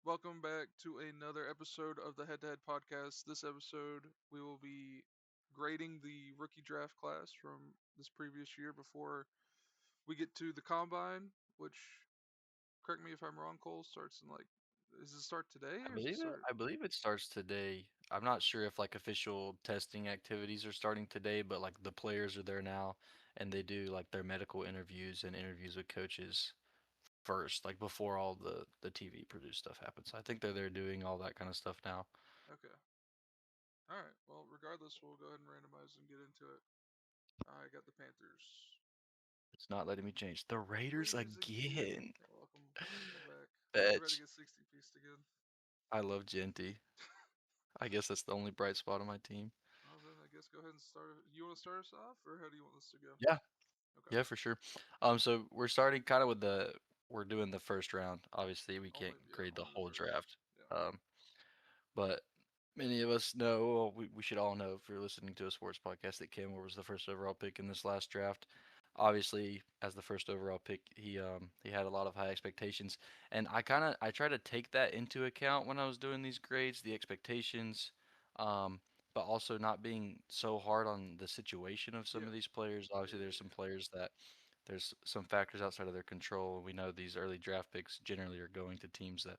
Welcome back to another episode of the Head to Head podcast. This episode, we will be grading the rookie draft class from this previous year before we get to the combine, which, correct me if I'm wrong, Cole, starts in does it start today I or does it believe it. start? I believe it starts today. I'm not sure if like official testing activities are starting today, but like the players are there now, and they do like their medical interviews and interviews with coaches first, like before all the TV produced stuff happens. I think they're there doing all that kind of stuff now. Okay. All right. Well, regardless, we'll go ahead and randomize and get into it. I got the Panthers. It's not letting me change. The Raiders Raiders again. again. Welcome back. We're about to Bitch. get 60 pieced again. I love Genty. I guess that's the only bright spot on my team. Well, then I guess go ahead and start. You want to start us off, or how do you want this to go? Yeah, Okay. yeah, for sure. So we're starting kind of with we're doing the first round. Obviously, we can't grade the Only the whole first. draft. Yeah. Um, But many of us know, well, we should all know if you're listening to a sports podcast that Cam Ward was the first overall pick in this last draft. Obviously, as the first overall pick, he had a lot of high expectations, and I try to take that into account when I was doing these grades, the expectations, um, but also not being so hard on the situation of some Yeah. of these players. Yeah. Obviously, there's some Yeah. players that there's some factors outside of their control. We know these early draft picks generally are going to teams that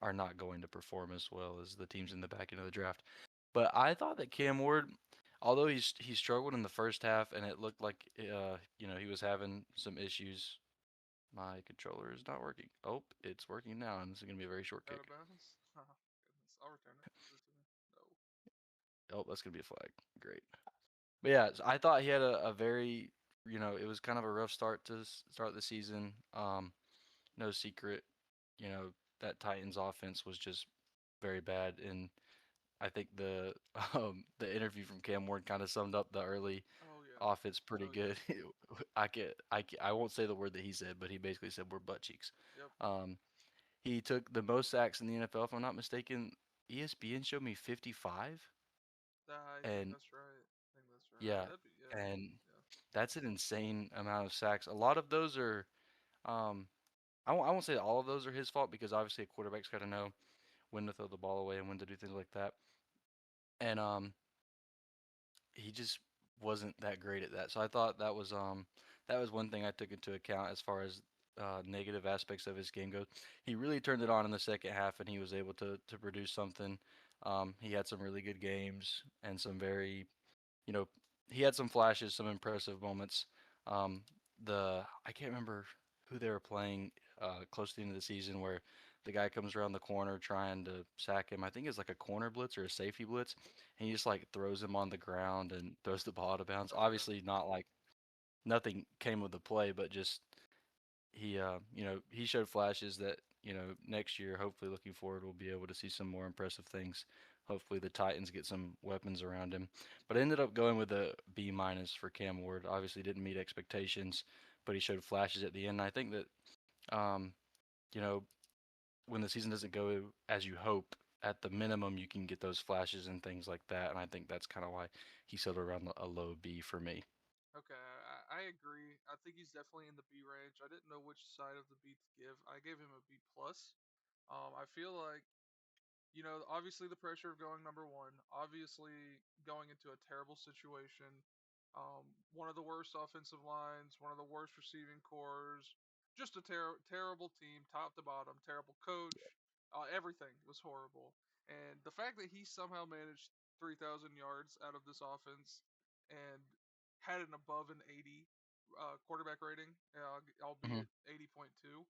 are not going to perform as well as the teams in the back end of the draft. But I thought that Cam Ward, although he struggled in the first half and it looked like he was having some issues. My controller is not working. Oh, it's working now, and this is gonna be a very short Out of kick. bounds. Oh, goodness. I'll return it. Give it to me. No. Oh, that's gonna be a flag. Great. But yeah, so I thought he had a very, it was kind of a rough start to start the season. No secret, that Titans offense was just very bad, and I think the interview from Cam Ward kind of summed up the early Oh yeah. offense pretty Oh yeah. good. I won't say the word that he said, but he basically said we're butt cheeks. Yep. Um, he took the most sacks in the NFL, if I'm not mistaken. ESPN showed me 55, I think and that's right. I think that's right. yeah, That'd be yeah. and Yeah. that's an insane amount of sacks. A lot of those are, um, I won't say all of those are his fault because obviously a quarterback's got to know when to throw the ball away and when to do things like that. And he just wasn't that great at that. So I thought that was one thing I took into account as far as negative aspects of his game goes. He really turned it on in the second half, and he was able to produce something. He had some really good games and some very, you know, he had some flashes, some impressive moments. Um, I can't remember who they were playing close to the end of the season where the guy comes around the corner trying to sack him. I think it's like a corner blitz or a safety blitz, and he just like throws him on the ground and throws the ball out of bounds. Okay. Obviously, not like nothing came of the play, but just he showed flashes that next year, hopefully looking forward, we'll be able to see some more impressive things. Hopefully the Titans get some weapons around him. But I ended up going with a B minus for Cam Ward. Obviously didn't meet expectations, but he showed flashes at the end. I think that um, you know when the season doesn't go as you hope, at the minimum you can get those flashes and things like that. And I think that's kind of why he settled around a low B for me. Okay. I agree. I think he's definitely in the B range. I didn't know which side of the B to give. I gave him a B plus. I feel like obviously the pressure of going number one, obviously going into a terrible situation, one of the worst offensive lines, one of the worst receiving cores, just a terrible team, top to bottom, terrible coach, everything was horrible. And the fact that he somehow managed 3,000 yards out of this offense and had an above an 80 quarterback rating, Hmm. albeit 80.2,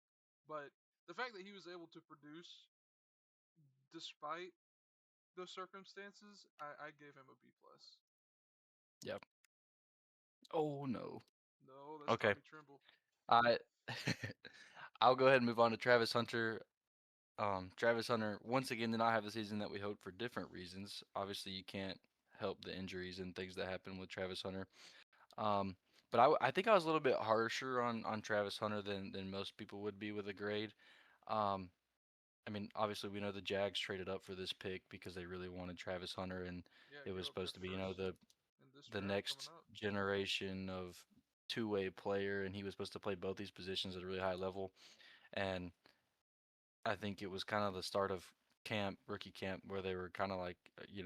but the fact that he was able to produce despite the circumstances, I gave him a B plus. Yep. Oh no. No, that's Okay. Tommy Trimble. I I'll go ahead and move on to Travis Hunter. Travis Hunter once again did not have the season that we hoped for different reasons. Obviously, you can't help the injuries and things that happen with Travis Hunter. Um, but I think I was a little bit harsher on Travis Hunter than most people would be with a grade. Um, I mean, obviously, we know the Jags traded up for this pick because they really wanted Travis Hunter, and Yeah, it was gave up their supposed to be, first in this the draft coming next up. generation of two-way player, and he was supposed to play both these positions at a really high level. And I think it was kind of the start of camp, rookie camp, where they were kind of like,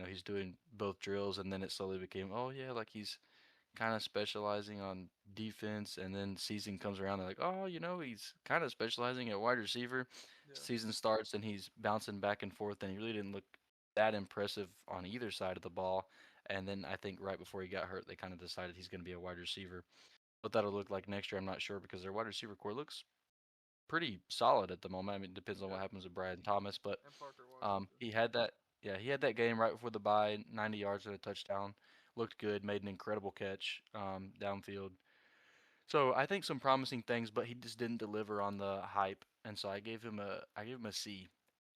he's doing both drills, and then it slowly became, oh yeah, like he's kind of specializing on defense, and then season comes around, they're like, oh, he's kind of specializing at wide receiver. Yeah, Season starts, and he's bouncing back and forth, and he really didn't look that impressive on either side of the ball. And then I think right before he got hurt, they kind of decided he's going to be a wide receiver. What that'll look like next year, I'm not sure because their wide receiver core looks pretty solid at the moment. I mean, it depends on what yeah, happens with Brian Thomas, but and Parker Washington. he had that. Yeah, he had that game right before the bye, 90 yards and a touchdown. Looked good, made an incredible catch downfield. So I think some promising things, but he just didn't deliver on the hype, and so I gave him a C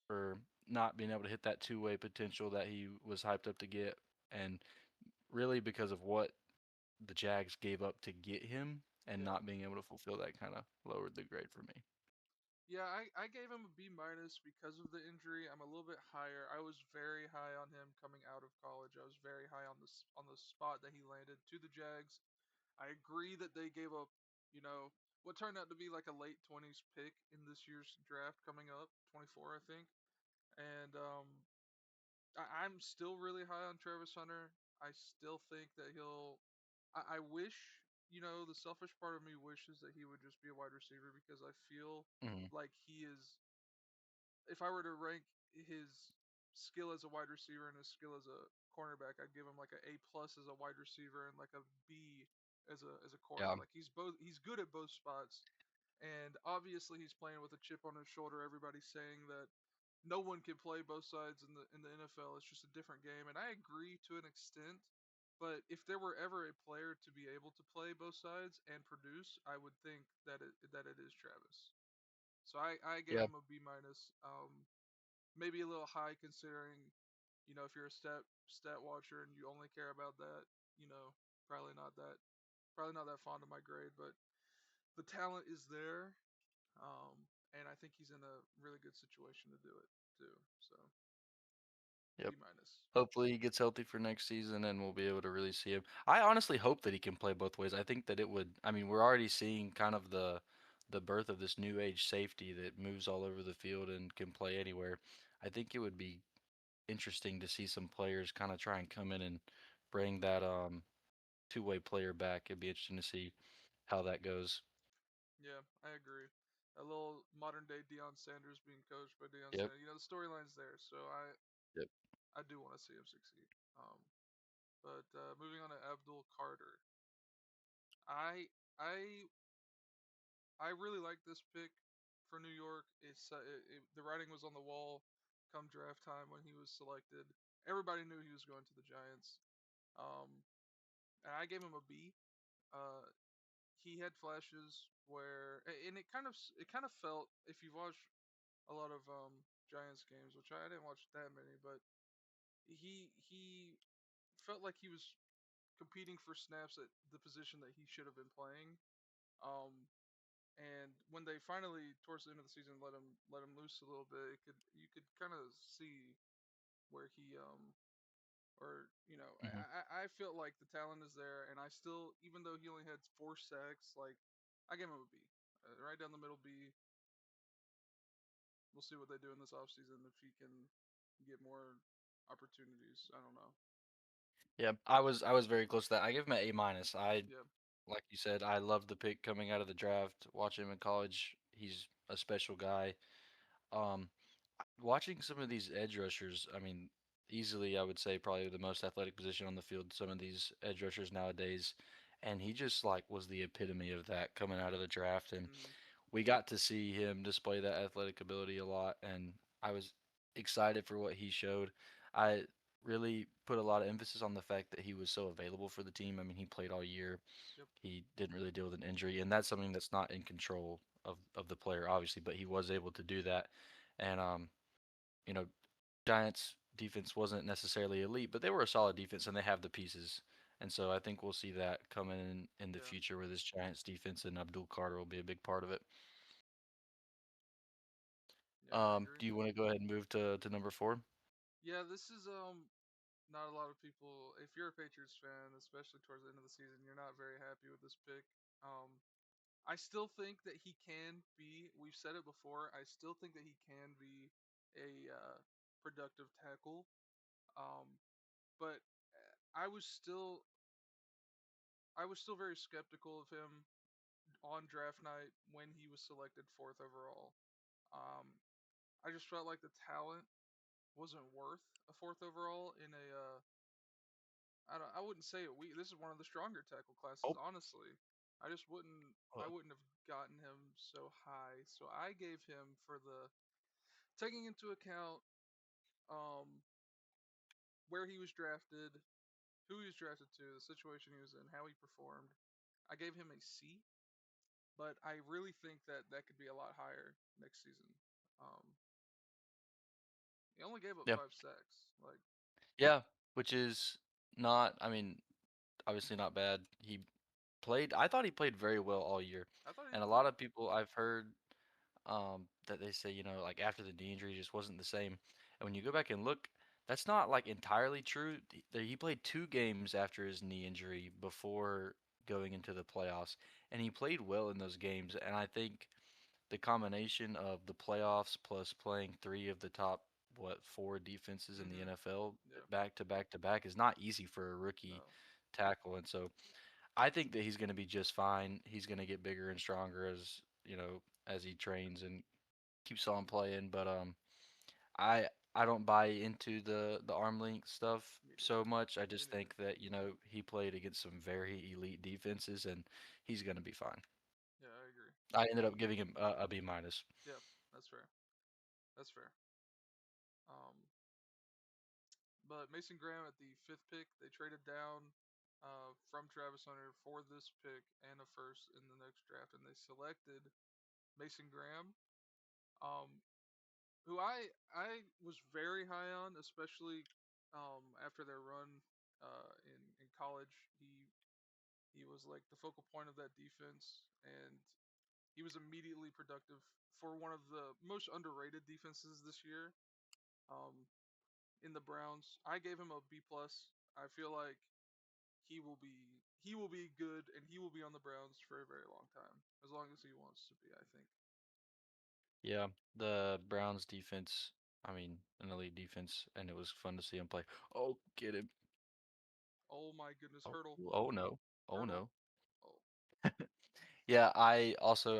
for not being able to hit that two-way potential that he was hyped up to get, and really because of what the Jags gave up to get him, and Yeah. not being able to fulfill that kind of lowered the grade for me. Yeah, I gave him a B minus because of the injury. I'm a little bit higher. I was very high on him coming out of college. I was very high on the spot that he landed to the Jags. I agree that they gave up, you know, what turned out to be like a late 20s pick in this year's draft coming up, 24 I think. And I'm still really high on Travis Hunter. I still think that I wish, the selfish part of me wishes that he would just be a wide receiver because I feel Hmm. like he is, if I were to rank his skill as a wide receiver and his skill as a cornerback, I'd give him like a plus as a wide receiver and like a B as a corner. Yeah. Like he's good at both spots. And obviously he's playing with a chip on his shoulder. Everybody's saying that no one can play both sides in the NFL. It's just a different game, and I agree to an extent. But if there were ever a player to be able to play both sides and produce, I would think that it is Travis. So I gave Yeah. him a B minus. Maybe a little high considering, if you're a stat watcher and you only care about that, you know, probably not that probably not that fond of my grade, but the talent is there. And I think he's in a really good situation to do it too. So Yep. B minus. Hopefully he gets healthy for next season and we'll be able to really see him. I honestly hope that he can play both ways. I think that it would, I mean, we're already seeing kind of the birth of this new age safety that moves all over the field and can play anywhere. I think it would be interesting to see some players kind of try and come in and bring that two-way player back. It'd be interesting to see how that goes. Yeah, I agree. A little modern day Deion Sanders being coached by Deion Yep. Sanders. The storyline's there, so Yep. I do want to see him succeed. But moving on to Abdul Carter, I I I really like this pick for New York. The writing was on the wall come draft time when he was selected. Everybody knew he was going to the Giants. Um, and I gave him a B. Uh, he had flashes and it kind of felt, if you've watched a lot of Giants games, which I didn't watch that many, but he felt like he was competing for snaps at the position that he should have been playing. Um, and when they finally, towards the end of the season, let him loose a little bit, you could kind of see where he or Hmm. I felt like the talent is there, and I still, even though he only had 4 sacks, like I gave him a B, right down the middle B. We'll see what they do in this offseason if he can get more opportunities. I don't know. Yeah, I was very close to that. I give him an A minus. Yeah. Like you said, I love the pick coming out of the draft. Watching him in college, he's a special guy. Um, Watching some of these edge rushers, I mean, easily I would say probably the most athletic position on the field, some of these edge rushers nowadays. And he just like was the epitome of that coming out of the draft. And Hmm. we got to see him display that athletic ability a lot. And I was excited for what he showed. I really put a lot of emphasis on the fact that he was so available for the team. I mean, he played all year. Yep. He didn't really deal with an injury, and that's something that's not in control of the player, obviously, but he was able to do that. And you know, Giants defense wasn't necessarily elite, but they were a solid defense and they have the pieces. And so I think we'll see that coming in the Yeah. future where this Giants defense and Abdul Carter will be a big part of it. Yeah, I agree. Do you want to go ahead and move to number four? Yeah, this is not a lot of people. If you're a Patriots fan, especially towards the end of the season, you're not very happy with this pick. Um, I still think that he can be. We've said it before. I still think that he can be a productive tackle. Um, but I was still I was still very skeptical of him on draft night when he was selected fourth overall. Um, I just felt like the talent wasn't worth a fourth overall in a I wouldn't say it weak. This is one of the stronger tackle classes, Oh, honestly. I wouldn't have gotten him so high. So I gave him for the taking into account um where he was drafted, who he was drafted to, the situation he was in, how he performed. I gave him a C, but I really think that that could be a lot higher next season. Um he only gave up yeah, 5 sacks. Like yeah, which is not. I mean, obviously not bad. He played. I thought he played very well all year, I thought he and a did lot too. of people I've heard that they say, like after the knee injury, just wasn't the same. And when you go back and look, that's not like entirely true. He played 2 games after his knee injury before going into the playoffs, and he played well in those games. And I think the combination of the playoffs plus playing 3 of the top, what, 4 defenses in the Mhm. NFL Yeah. back to back to back is not easy for a rookie No. tackle. And so I think that he's going to be just fine. He's going to get bigger and stronger as he trains and keeps on playing. But I don't buy into the arm length stuff Me so neither. much. I Me just neither. think that he played against some very elite defenses and he's going to be fine. Yeah, I agree. I ended up giving him a B minus. Yeah, that's fair. That's fair. Um, but Mason Graham at the fifth pick, they traded down from Travis Hunter for this pick and a first in the next draft, and they selected Mason Graham, um, who I was very high on, especially after their run in college. He was like the focal point of that defense, and he was immediately productive for one of the most underrated defenses this year. Um, in the Browns. I gave him a B plus. I feel like he will be good and he will be on the Browns for a very long time. As long as he wants to be, I think. Yeah, the Browns defense, I mean, an elite defense, and it was fun to see him play. Oh, get him. Oh my goodness, Oh, hurdle. oh no. Oh Hurdle. no. Oh. Yeah, I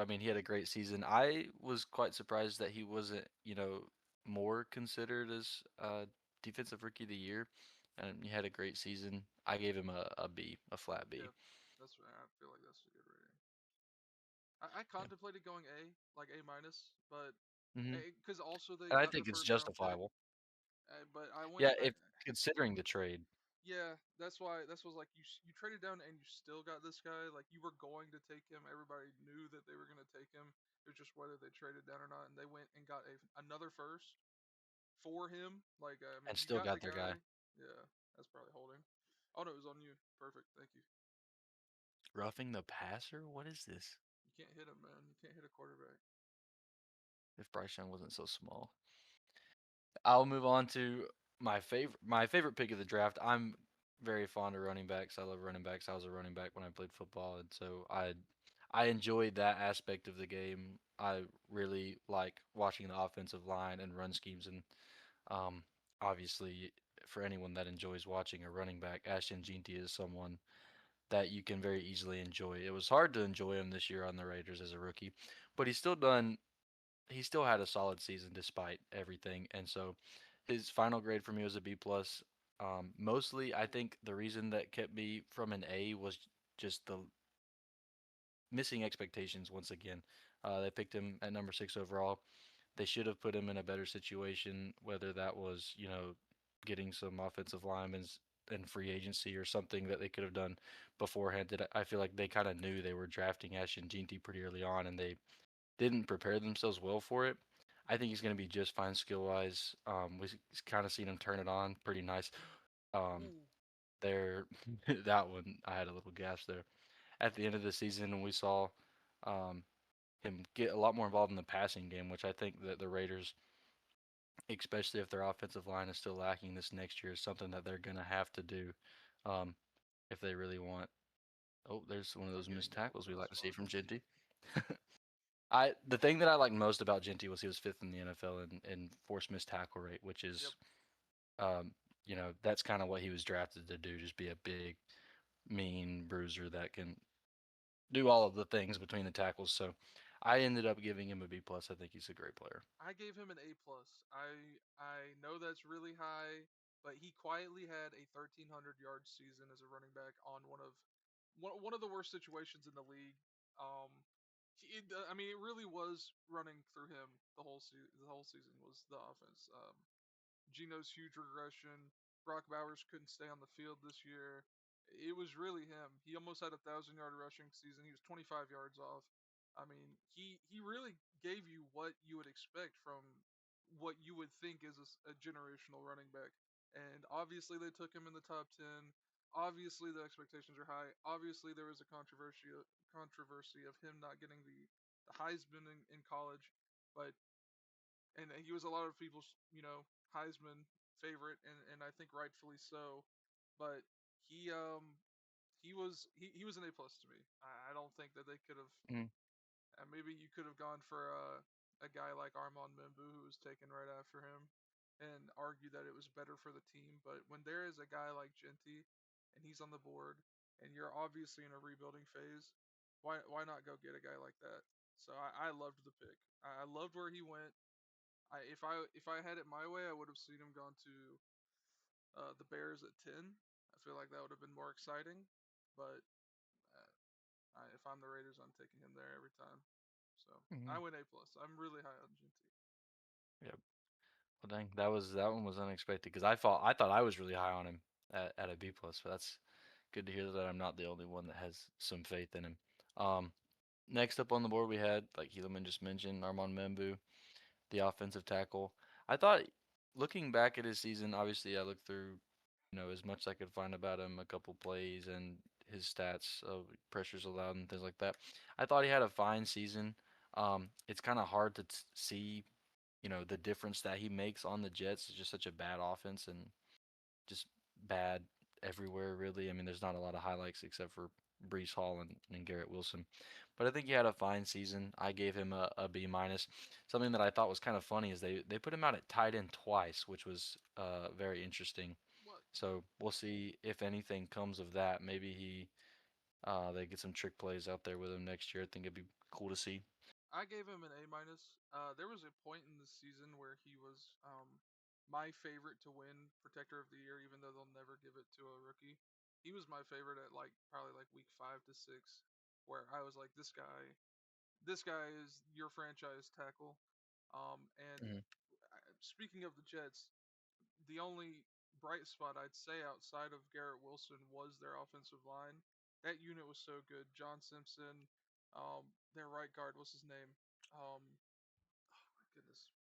mean, he had a great season. I was quite surprised that he wasn't, more considered as defensive rookie of the year. And he had a great season. I gave him a B, a flat B. Yeah. That's right. I feel like that's a good rating. I Yeah. contemplated going A, like A minus, but Hmm. because also they And I got the think it's first round pick. justifiable. But I went. Yeah, if considering the trade. Yeah, that's why. That's was like you traded down and you still got this guy. Like you were going to take him. Everybody knew that they were going to take him. It was just whether they traded down or not. And they went and got another first for him. Like I And mean, you still got got the their guy. guy. Yeah, that's probably holding. Oh no, it was on you. Perfect. Thank you. Roughing the passer? What is this? You can't hit him, man. You can't hit a quarterback. If Bryce Young wasn't so small. I'll move on to my favorite pick of the draft. I'm very fond of running backs. I love running backs. I was a running back when I played football, and so I enjoyed that aspect of the game. I really like watching the offensive line and run schemes, and um, obviously for anyone that enjoys watching a running back, Ashton Jeanty is someone that you can very easily enjoy. It was hard to enjoy him this year on the Raiders as a rookie, but he still had a solid season despite everything, and so his final grade for me was a B plus. Mostly, I Ooh. think the reason that kept me from an A was just the missing expectations once again. They picked him at number 6 overall. They should have put him in a better situation, whether that was, getting some offensive linemen in free agency or something that they could have done beforehand. That I feel like they kind of knew they were drafting Ashton Jeanty pretty early on, and they didn't prepare themselves well for it. I think he's going to be just fine skill wise. We've kind of seen him turn it on pretty nice. Um, Ooh. there, that one I had a little gasp there. At the end of the season, we saw um, him get a lot more involved in the passing game, which I think that the Raiders, especially if their offensive line is still lacking this next year, is something that they're going to have to do um, if they really want. Oh, there's one of I'm those getting missed doubled. tackles we like That's to see fun. from Genty. I the thing that I liked most about Genty was he was fifth in the NFL in forced missed tackle rate, which Yep. is um, that's kind of what he was drafted to do, just be a big, mean bruiser that can do all of the things between the tackles. So I ended up giving him a B plus. I think he's a great player. I gave him an A plus. I know that's really high, but he quietly had a 1,300 yard season as a running back on one of the worst situations in the league. I mean, it really was running through him the whole season was the offense. Geno's huge regression. Brock Bowers couldn't stay on the field this year. It was really him. He almost had a 1,000 yard rushing season. He was 25 yards off. I mean, he really gave you what you would expect from what you would think is a generational running back. And obviously, they took him in the top 10. Obviously, the expectations are high. Obviously, there was a controversy of him not getting the Heisman in college, but and he was a lot of people's Heisman favorite, and I think rightfully so. But he he was an A plus to me. I don't think that they could have. Mhm. Maybe you could have gone for a guy like Armand Membu, who was taken right after him, and argue that it was better for the team. But when there is a guy like Genty, and he's on the board, and you're obviously in a rebuilding phase, why not go get a guy like that? So I loved the pick. I loved where he went. If I had it my way, I would have seen him gone to the Bears at 10. I feel like that would have been more exciting. But if I'm the Raiders, I'm taking him there every time. So I Mhm. went A plus. I'm really high on Ginty. Yep. Well, dang, that one was unexpected because I thought I was really high on him at a B plus. But that's good to hear that I'm not the only one that has some faith in him. Um, Next up on the board we had, like Helaman just mentioned, Armand Membu, the offensive tackle. I thought, looking back at his season, obviously I looked through, as much as I could find about him, a couple plays and his stats of pressures allowed and things like that. I thought he had a fine season. It's kind of hard to see, the difference that he makes on the Jets. It's just such a bad offense and just bad everywhere, really. I mean, there's not a lot of highlights except for Brees Hall and Garrett Wilson. But I think he had a fine season. I gave him a B minus. Something that I thought was kind of funny is they put him out at tight end twice, which was very interesting. What? So we'll see if anything comes of that. Maybe they get some trick plays out there with him next year. I think it'd be cool to see. I gave him an A minus. There was a point in the season where he was my favorite to win Protector of the Year, even though they'll never give it to a rookie. He was my favorite at like probably like week 5 to 6, where I was like, this guy is your franchise tackle. And Hmm. speaking of the Jets, the only bright spot I'd say outside of Garrett Wilson was their offensive line. That unit was so good. John Simpson, their right guard, what's his name? Oh my goodness,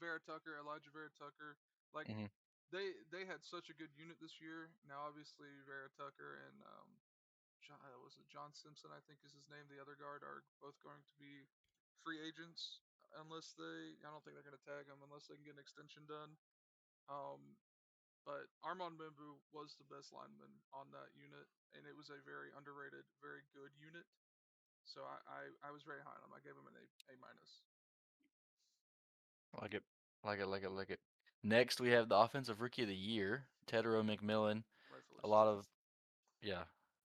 Vera Tucker, Elijah Vera Tucker. Like Hmm. they had such a good unit this year. Now obviously Vera Tucker and was it John Simpson? I think is his name. The other guard are both going to be free agents unless they. I don't think they're going to tag them unless they can get an extension done. Um, but Armand Membu was the best lineman on that unit, and it was a very underrated, very good unit. So I was very high on him. I gave him an A minus, Like it, like it, like it, like it. Next, we have the offensive rookie of the year, Tedero McMillan. rightfully A so. lot of Yeah,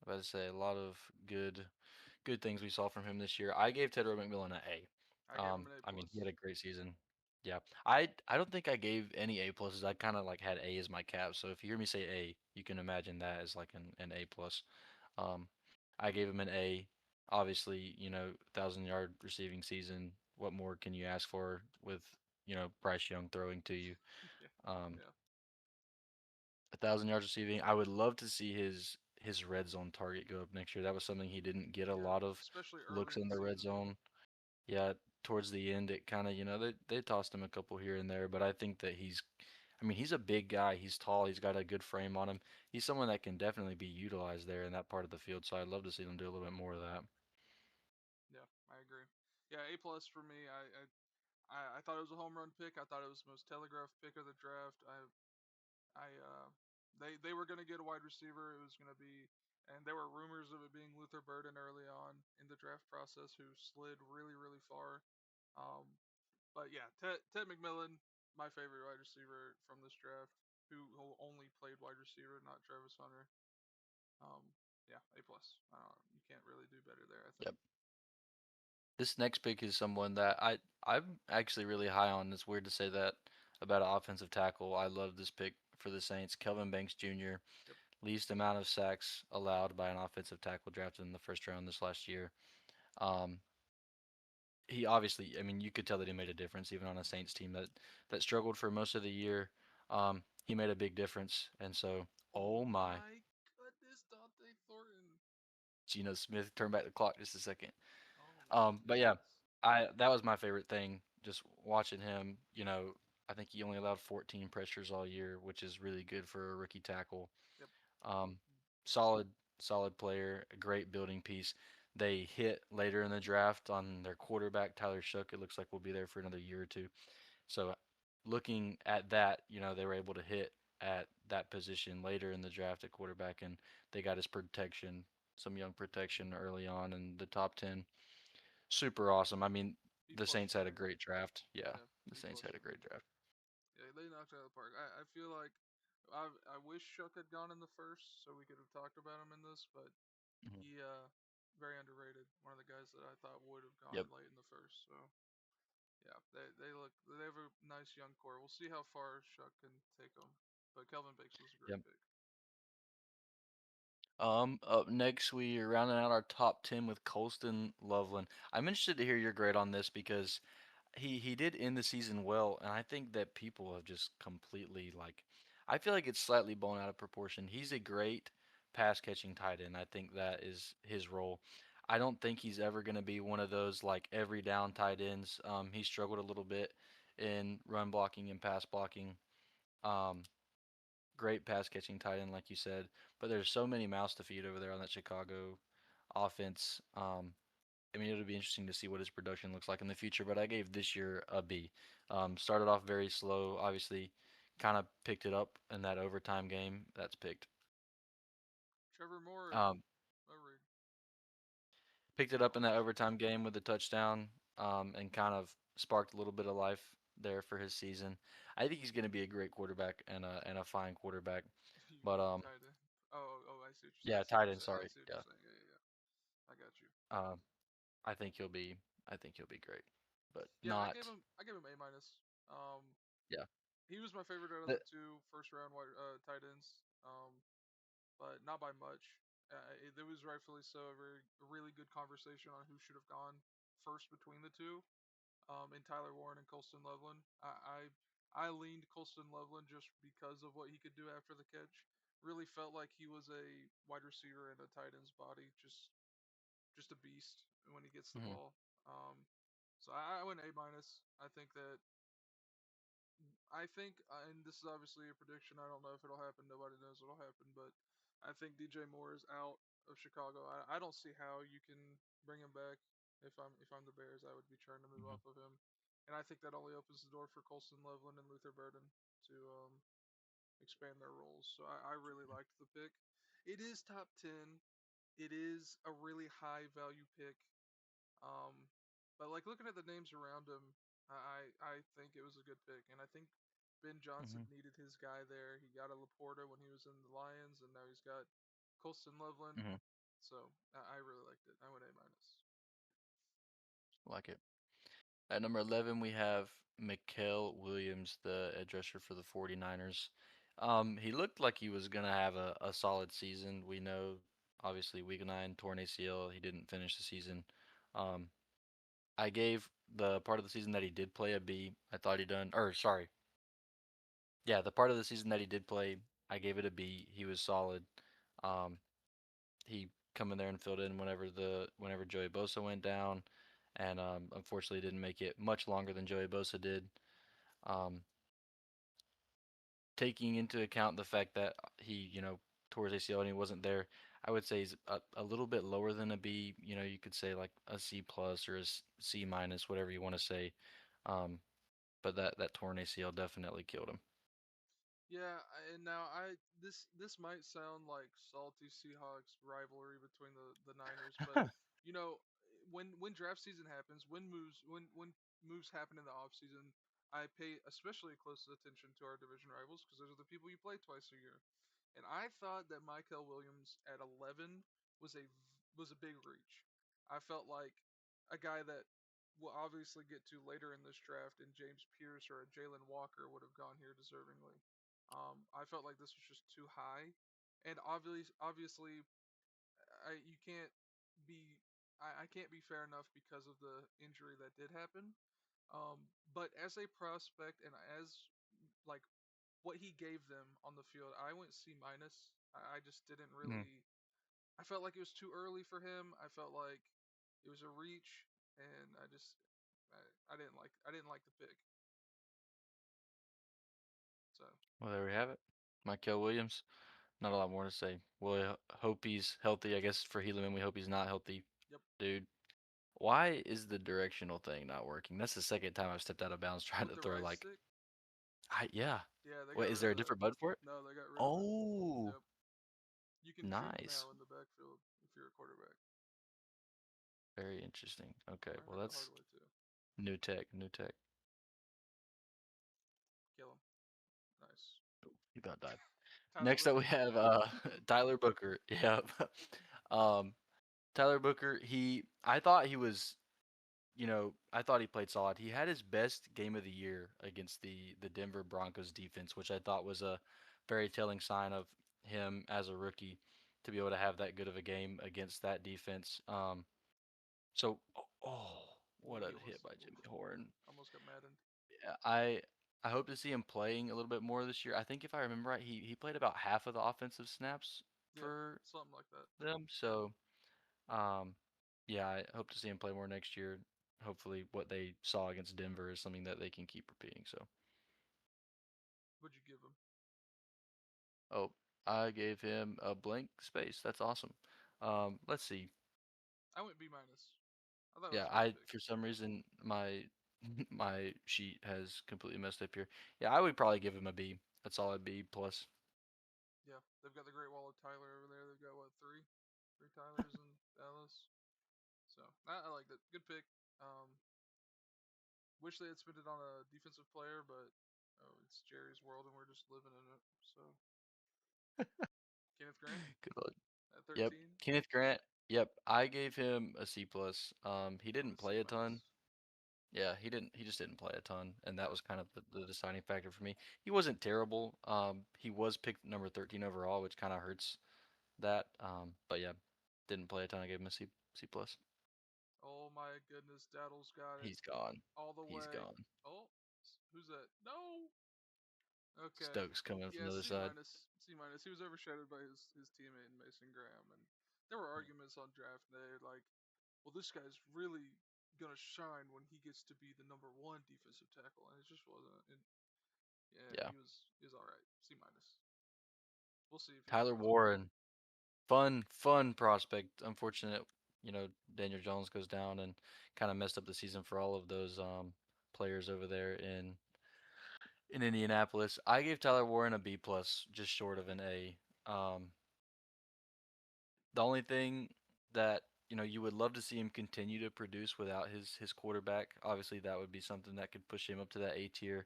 I was to say a lot of good things we saw from him this year. I gave Tedro McMillan an A. I gave him an A I mean, he had plus. a great season. Yeah, I don't think I gave any A pluses. I kind of like had A as my cap. So if you hear me say A, you can imagine that as like an A plus. Um, I gave him an A. Obviously, 1,000 yard receiving season. What more can you ask for with Bryce Young throwing to you? Yeah, Um, yeah, 1,000 yards receiving. I would love to see his red zone target go up next year. That was something he didn't get a yeah. lot of Especially early looks in in the the red season. zone. Yeah, towards the end, it kind of, they tossed him a couple here and there, but I think that I mean, he's a big guy. He's tall. He's got a good frame on him. He's someone that can definitely be utilized there in that part of the field. So I'd love to see them do a little bit more of that. Yeah, I agree. Yeah, A plus for me. I thought it was a home run pick. I thought it was the most telegraphed pick of the draft. I they were gonna get a wide receiver. It was gonna be And there were rumors of it being Luther Burden early on in the draft process, who slid really, really far. Um, but yeah, Ted McMillan, my favorite wide receiver from this draft, who only played wide receiver, not Travis Hunter. Um, yeah, A plus. You can't really do better there, I Yep. think. This next pick is someone that I'm actually really high on. It's weird to say that about an offensive tackle. I love this pick for the Saints. Kelvin Banks Jr. Yep. Least amount of sacks allowed by an offensive tackle drafted in the first round this last year. Um, he obviously, I mean, you could tell that he made a difference even on a Saints team that struggled for most of the year. He made a big difference, and so Oh oh my, my goodness, Dante Thornton. Geno Smith, turn back the clock just a second. Oh my But yeah, goodness. I that was my favorite thing, just watching him. I think he only allowed 14 pressures all year, which is really good for a rookie tackle. Yep. Um, solid player, a great building piece. They hit later in the draft on their quarterback, Tyler Shook. It looks like we'll be there for another year or two. So looking at that, they were able to hit at that position later in the draft at quarterback, and they got his protection, some young protection early on in the top 10. Super awesome. I mean, B the plus Saints for had a me. great draft. Yeah, Yeah, the B Saints plus had a for me. great draft. Yeah, they knocked it out of the park. I feel like I wish Shuck had gone in the first, so we could have talked about him in this, but Hmm. he very underrated. One of the guys that I thought would have gone Yep. in late in the first. So yeah, they have a nice young core. We'll see how far Shuck can take them. But Kelvin Bakes was a great Yep. pick. Up next, we are rounding out our top 10 with Colston Loveland. I'm interested to hear your grade on this because he did end the season well, and I think that people have just completely I feel like it's slightly blown out of proportion. He's a great pass catching tight end. I think that is his role. I don't think he's ever going to be one of those like every down tight ends. He struggled a little bit in run blocking and pass blocking. Um, Great pass catching tight end, like you said, but there's so many mouths to feed over there on that Chicago offense. I mean, it'll be interesting to see what his production looks like in the future, but I gave this year a B. Started off very slow, obviously, kind of picked it up in that overtime game. That's picked. Trevor Moore, Um, over Picked it up in that Cardinals. overtime game with the touchdown, and kind of sparked a little bit of life there for his season. I think he's going to be a great quarterback and a fine quarterback. You But mean tight end? Oh, I see what you're saying. I yeah, see what tight you're end. saying. I Sorry. see what Yeah. you're saying. Yeah. I got you. Um, I think he'll be. I think he'll be great, but Yeah, not. I gave him A minus. Yeah. He was my favorite out of The, the two first round tight ends. But not by much. It was rightfully so a really good conversation on who should have gone first between the two. In Tyler Warren and Colston Loveland. I leaned Colston Loveland just because of what he could do after the catch. Really felt like he was a wide receiver in a tight end's body, just a beast when he gets the mhm, ball. Um, so I went A minus. And this is obviously a prediction. I don't know if it'll happen. Nobody knows what'll happen, but I think DJ Moore is out of Chicago. I don't see how you can bring him back. If I'm the Bears, I would be trying to move mhm, off of him, and I think that only opens the door for Colston Loveland and Luther Burden to expand their roles. So I really liked the pick. It is top 10. It is a really high value pick. Um, but like looking at the names around him, I think it was a good pick, and I think Ben Johnson mhm, needed his guy there. He got a Laporta when he was in the Lions, and now he's got Colston Loveland. mhm. So I really liked it. I went A minus. Like it. At number 11, we have Mikael Williams, the edge rusher for the 49ers. He looked like he was going to have a solid season. We know, obviously, week 9, torn ACL. He didn't finish the season. Um, I gave the part of the season that he did play a B. I thought he done, or sorry. Yeah, the part of the season that he did play, I gave it a B. He was solid. Um, he come in there and filled in whenever Joey Bosa went down, and unfortunately didn't make it much longer than Joey Bosa did. Um, Taking into account the fact that he, tore his ACL and he wasn't there, I would say he's a little bit lower than a B. You could say like a C plus or a C minus, whatever you want to say. Um, but that torn ACL definitely killed him. Yeah, and now this might sound like salty Seahawks rivalry between the Niners, but you know when draft season happens, when moves happen in the off season, I pay especially close attention to our division rivals because those are the people you play twice a year. And I thought that Michael Williams at 11 was a big reach. I felt like a guy that we'll obviously get to later in this draft, and James Pierce or a Jalen Walker would have gone here deservingly. I felt like this was just too high, and obviously, you can't be I can't be fair enough because of the injury that did happen. But as a prospect and as like what he gave them on the field, I went C minus. I just didn't Mm. really. I felt like it was too early for him. I felt like it was a reach, and I didn't like the pick. So Well, there we have it. Michael Williams. Not a lot more to say. Well, hope he's healthy. I guess for Helaman, we hope he's not healthy, yep, dude. Why is the directional thing not working? That's the second time I've stepped out of bounds trying with to the throw right like, stick, yeah. yeah, they got Wait, is rid there of a that. different button for it? No, they got rid of it. Oh, Yep, you can juke nice. now in the backfield if you're a quarterback. Very interesting. Okay, Learned well it the that's hard way too. new tech, new tech. Kill him. Nice. He about died. Tyler Next up we Booker. have Tyler Booker. Yeah. Um Tyler Booker, I thought he was, I thought he played solid. He had his best game of the year against the Denver Broncos defense, which I thought was a very telling sign of him as a rookie to be able to have that good of a game against that defense. What Ooh, he a hit almost by Jimmy Horn. almost got maddened. Yeah, I hope to see him playing a little bit more this year. I think if I remember right, he played about half of the offensive snaps Yeah, for something like that. them. So, um, yeah, I hope to see him play more next year. Hopefully, what they saw against Denver is something that they can keep repeating. So, What'd you give him? oh, I gave him a blank space. That's awesome. Let's see. I went B minus. I thought it was Yeah, a good I pick. for some reason my my sheet has completely messed up here. Yeah, I would probably give him a B. A solid B plus. Yeah, they've got the Great Wall of Tyler over there. They've got what three Tylers in Dallas. So I liked it. Good pick. Wish they had spent it on a defensive player, but oh, it's Jerry's world and we're just living in it. So Kenneth Grant Good luck. at Yep. 13. Kenneth Grant. Yep. I gave him a C plus. He I went didn't C play a ton. minus. Yeah, he didn't. He just didn't play a ton, and that Yeah, was kind of the deciding factor for me. He wasn't terrible. He was picked number 13 overall, which kind of hurts that. But yeah, didn't play a ton. I gave him a C plus. oh my goodness, Daddle's got it He's gone. all the He's way. gone. Oh, who's that? No. Okay. Stokes coming from Yeah, the other C side. minus. C minus. He was overshadowed by his teammate Mason Graham, and there were arguments on draft day like, well, this guy's really gonna shine when he gets to be the number one defensive tackle, and it just wasn't. And yeah, Yeah. he was all right. C minus. We'll see if he Tyler pans out. Warren, fun prospect. Unfortunate, Daniel Jones goes down and kind of messed up the season for all of those players over there in Indianapolis. I gave Tyler Warren a B plus, just short of an A. Um, the only thing that you would love to see him continue to produce without his quarterback. Obviously, that would be something that could push him up to that A tier.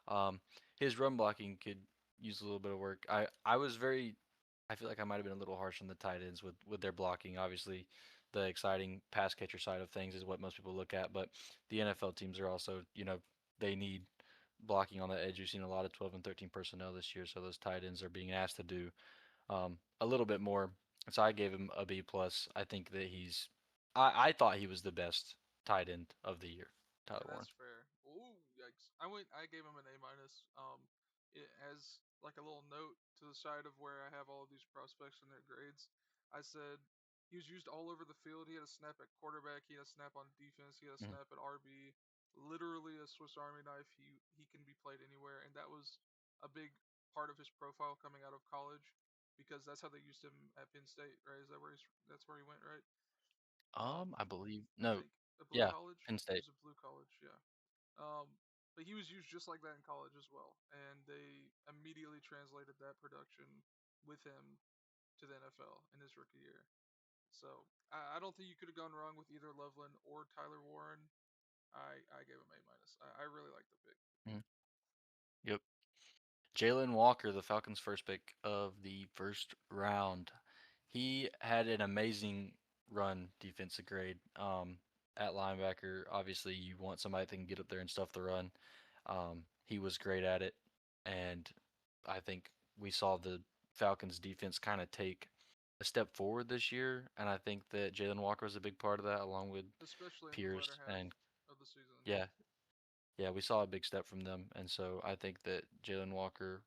Um, his run blocking could use a little bit of work. I feel like I might have been a little harsh on the tight ends with their blocking. Obviously, the exciting pass catcher side of things is what most people look at, but the NFL teams are also, they need blocking on the edge. We've seen a lot of 12 and 13 personnel this year, so those tight ends are being asked to do a little bit more. So I gave him a B plus. I think that I thought he was the best tight end of the year, Tyler And that's Warren. fair. Ooh, yikes! I gave him an A minus. It as like a little note to the side of where I have all of these prospects and their grades. I said he was used all over the field. He had a snap at quarterback. He had a snap on defense. He had a Mhm. snap at RB. Literally a Swiss Army knife. He can be played anywhere, and that was a big part of his profile coming out of college because that's how they used him at Penn State, right? Is that where that's where he went, right? I believe I no, think a blue yeah, college. Penn It State. was a blue college, yeah. Um, but he was used just like that in college as well, and they immediately translated that production with him to the NFL in his rookie year. So I don't think you could have gone wrong with either Loveland or Tyler Warren. I gave him A minus. I really like the pick. Mhm. Yep. Jalen Walker, the Falcons' first pick of the first round. He had an amazing run defensive grade at linebacker. Obviously, you want somebody that can get up there and stuff the run. He was great at it, and I think we saw the Falcons' defense kind of take a step forward this year, and I think that Jalen Walker was a big part of that, along with Especially in the latter Pierce. half And of the season. yeah, yeah, we saw a big step from them, and so I think that Jalen Walker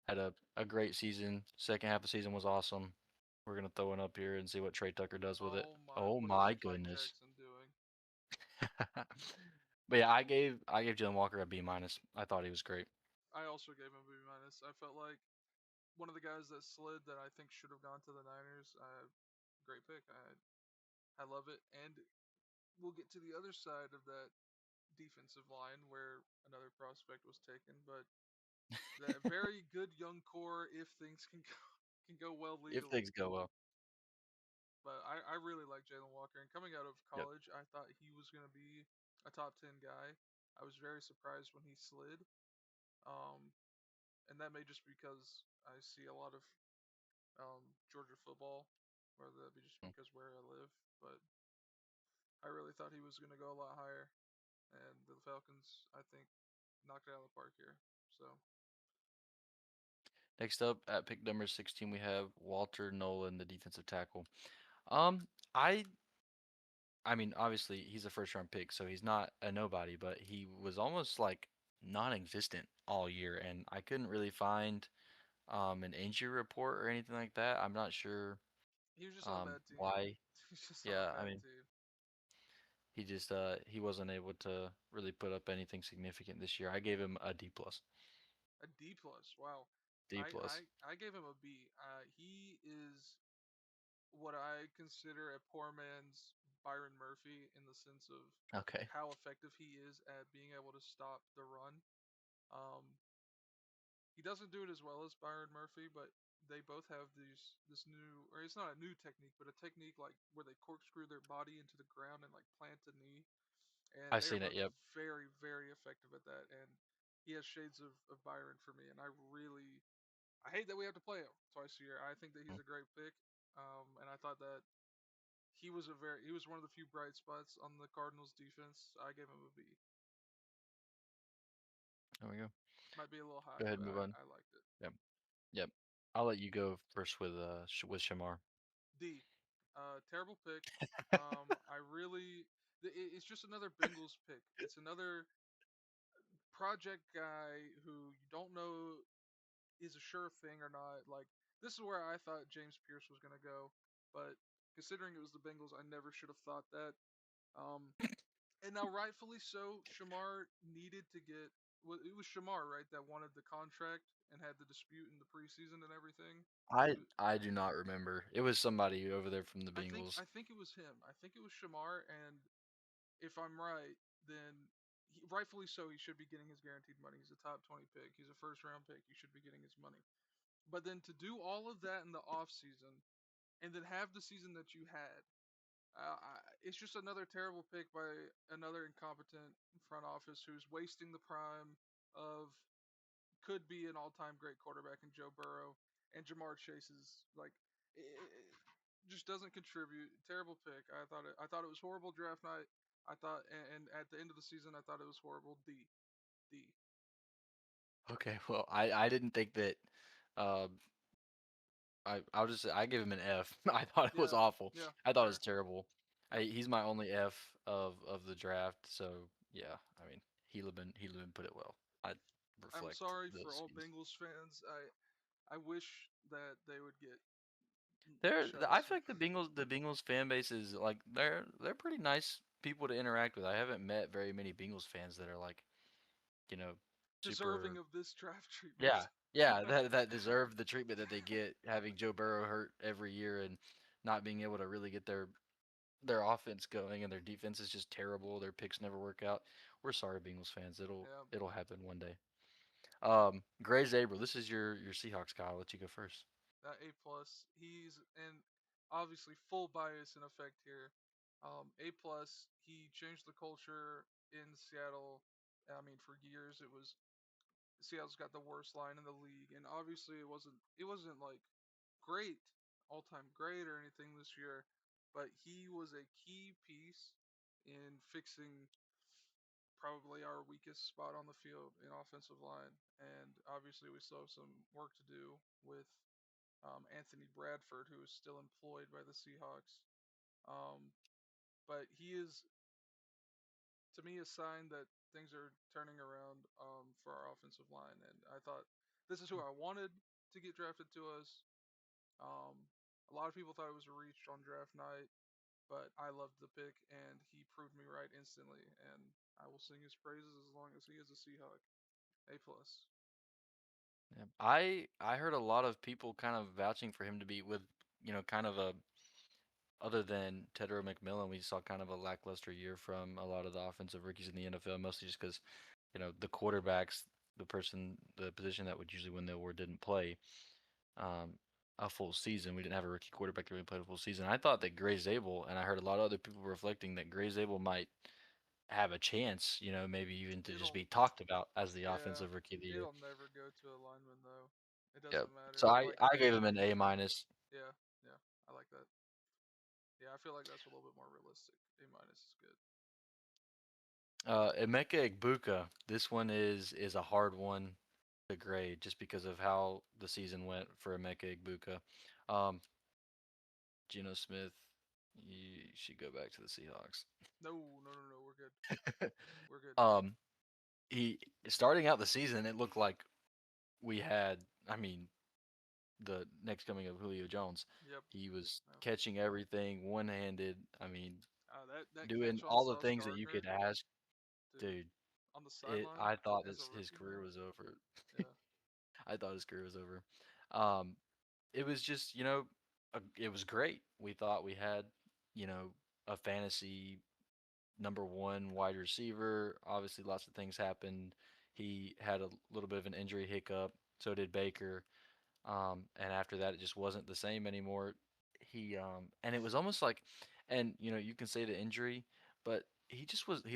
had a great season. Second half of the season was awesome. We're gonna throw it up here and see what Trey Tucker does with it. Oh my, Oh what is my Mike goodness. Jackson doing? But yeah, I gave Jalen Walker a B minus. I thought he was great. I also gave him a B minus. I felt like one of the guys that slid that I think should have gone to the Niners. Great pick. I love it. And we'll get to the other side of that defensive line where another prospect was taken, but that very good young core if things can go, can go well If legally. things go well. But I really like Jalen Walker. And coming out of Yep. college, I thought he was going to be a top 10 guy. I was very surprised when he slid. Um, and that may just be because I see a lot of Georgia football, whether that be just Mm. because where I live. But I really thought he was going to go a lot higher. And the Falcons, I think, knocked it out of the park here. So Next up at pick number 16 we have Walter Nolan, the defensive tackle. Um I I mean obviously he's a first round pick, so he's not a nobody, but he was almost like non-existent all year and I couldn't really find an injury report or anything like that. I'm not sure he was just on a bad team. why. He's just on a Yeah, I bad mean, team. he just he wasn't able to really put up anything significant this year. I gave him a D plus. A D plus. Wow. D plus. I gave him a B. He is what I consider a poor man's Byron Murphy in the sense of Okay. how effective he is at being able to stop the run. Um, he doesn't do it as well as Byron Murphy, but they both have this new, or it's not a new technique, but a technique like where they corkscrew their body into the ground and like plant a knee, and I've they are seen it. both Yep. very effective at that. And he has shades of Byron for me, and I hate that we have to play him twice a year. I think that he's Mm, a great pick, and I thought that he was one of the few bright spots on the Cardinals defense. I gave him a B. there we go. Might be a little Go high, ahead but and move on. I liked it. Yep. Yep. I'll let you go first with with Shamar. D. Terrible pick. I really. It's just another Bengals pick. It's another project guy who you don't know is a sure thing or not. Like this is where I thought James Pierce was gonna go, but considering it was the Bengals, I never should have thought that. Um, and now rightfully so, Shamar needed to get. Well, it was Shamar, right, that wanted the contract and had the dispute in the preseason and everything. I do not remember. It was somebody over there from the I Bengals. think it was him. I think it was Shamar, and if I'm right, then rightfully so, he should be getting his guaranteed money. He's a top 20 pick. He's a first round pick. He should be getting his money. But then to do all of that in the off season and then have the season that you had, it's just another terrible pick by another incompetent front office who's wasting the prime of could be an all-time great quarterback in Joe Burrow, and Jamar Chase is like it just doesn't contribute. Terrible pick. I thought it was horrible draft night. I thought, and at the end of the season, I thought it was horrible. D. Okay. Well, I didn't think that. Uh, I'll just say I give him an F. I thought it was Yeah, awful. yeah, I thought it was fair. terrible. Yep. He's my only F of the draft. So yeah, I mean Helaman put it well. I I'm reflect sorry the for all C's. Bengals fans. I wish that they would get shut I this. feel like the Bengals fan base is like they're pretty nice people to interact with. I haven't met very many Bengals fans that are like you know Deserving super. of this draft Yeah, treatment. yeah, that deserve the treatment that they get having Joe Burrow hurt every year and not being able to really get their offense going and their defense is just terrible. Their picks never work out. We're sorry, Bengals fans. It'll Yeah. it'll happen one day. Gray Zabel, this is your Seahawks guy. I'll let you go first. A plus. He's and obviously full bias in effect here. A plus. He changed the culture in Seattle. I mean, for years it was Seattle's got the worst line in the league, and obviously it wasn't like great, all time great or anything this year, but he was a key piece in fixing probably our weakest spot on the field in offensive line, and obviously we still have some work to do with Anthony Bradford, who is still employed by the Seahawks. Um, but he is, to me, a sign that things are turning around for our offensive line. And I thought this is who I wanted to get drafted to us. Um, a lot of people thought it was a reach on draft night, but I loved the pick, and he proved me right instantly. And I will sing his praises as long as he is a Seahawk. A plus. Yeah. I heard a lot of people kind of vouching for him to be with, kind of a other than Tedro McMillan, we saw kind of a lackluster year from a lot of the offensive rookies in the NFL, mostly just because, the quarterbacks, the position that would usually win the award didn't play um, a full season. We didn't have a rookie quarterback that really played a full season. I thought that Gray Zabel, and I heard a lot of other people reflecting that Gray Zabel might have a chance, maybe even to just It'll, be talked about as the yeah, offensive rookie of the year. it'll never go to a lineman though. It Yep. doesn't So matter. I Like I they gave him don't. an A minus. Yeah, yeah, I like that. Yeah, I feel like that's a little bit more realistic. A minus is good. Emeka Egbuka. This one is a hard one to grade just because of how the season went for Emeka Egbuka. Um, Geno Smith, you should go back to the Seahawks. No, no, no, no. We're good. We're good. um, he starting out the season, it looked like we had. I mean, the next coming of Julio Jones. Yep. He was No. catching everything one-handed. I mean, That doing catch on all the Sauce things that you could Gardner, ask, dude, dude. on the It. sideline I thought as a his rookie, career man. was over. Yeah. I thought his career was over. Um, it was just, it was great. We thought we had, you know, a fantasy number one wide receiver. Obviously, lots of things happened. He had a little bit of an injury hiccup. So did Baker. And after that, it just wasn't the same anymore. And it was almost like, and you can say the injury, but he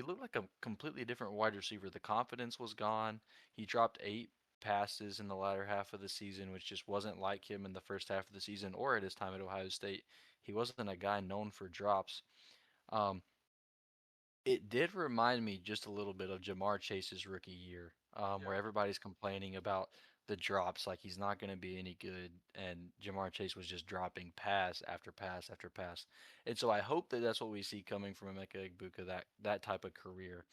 looked like a completely different wide receiver. The confidence was gone. He dropped 8 passes in the latter half of the season, which just wasn't like him in the first half of the season or at his time at Ohio State. He wasn't a guy known for drops. Um, it did remind me just a little bit of Jamar Chase's rookie year, where Yeah. everybody's complaining about the drops, like he's not going to be any good, and Jamar Chase was just dropping pass after pass after pass. And so I hope that that's what we see coming from Emeka Egbuka, that type of career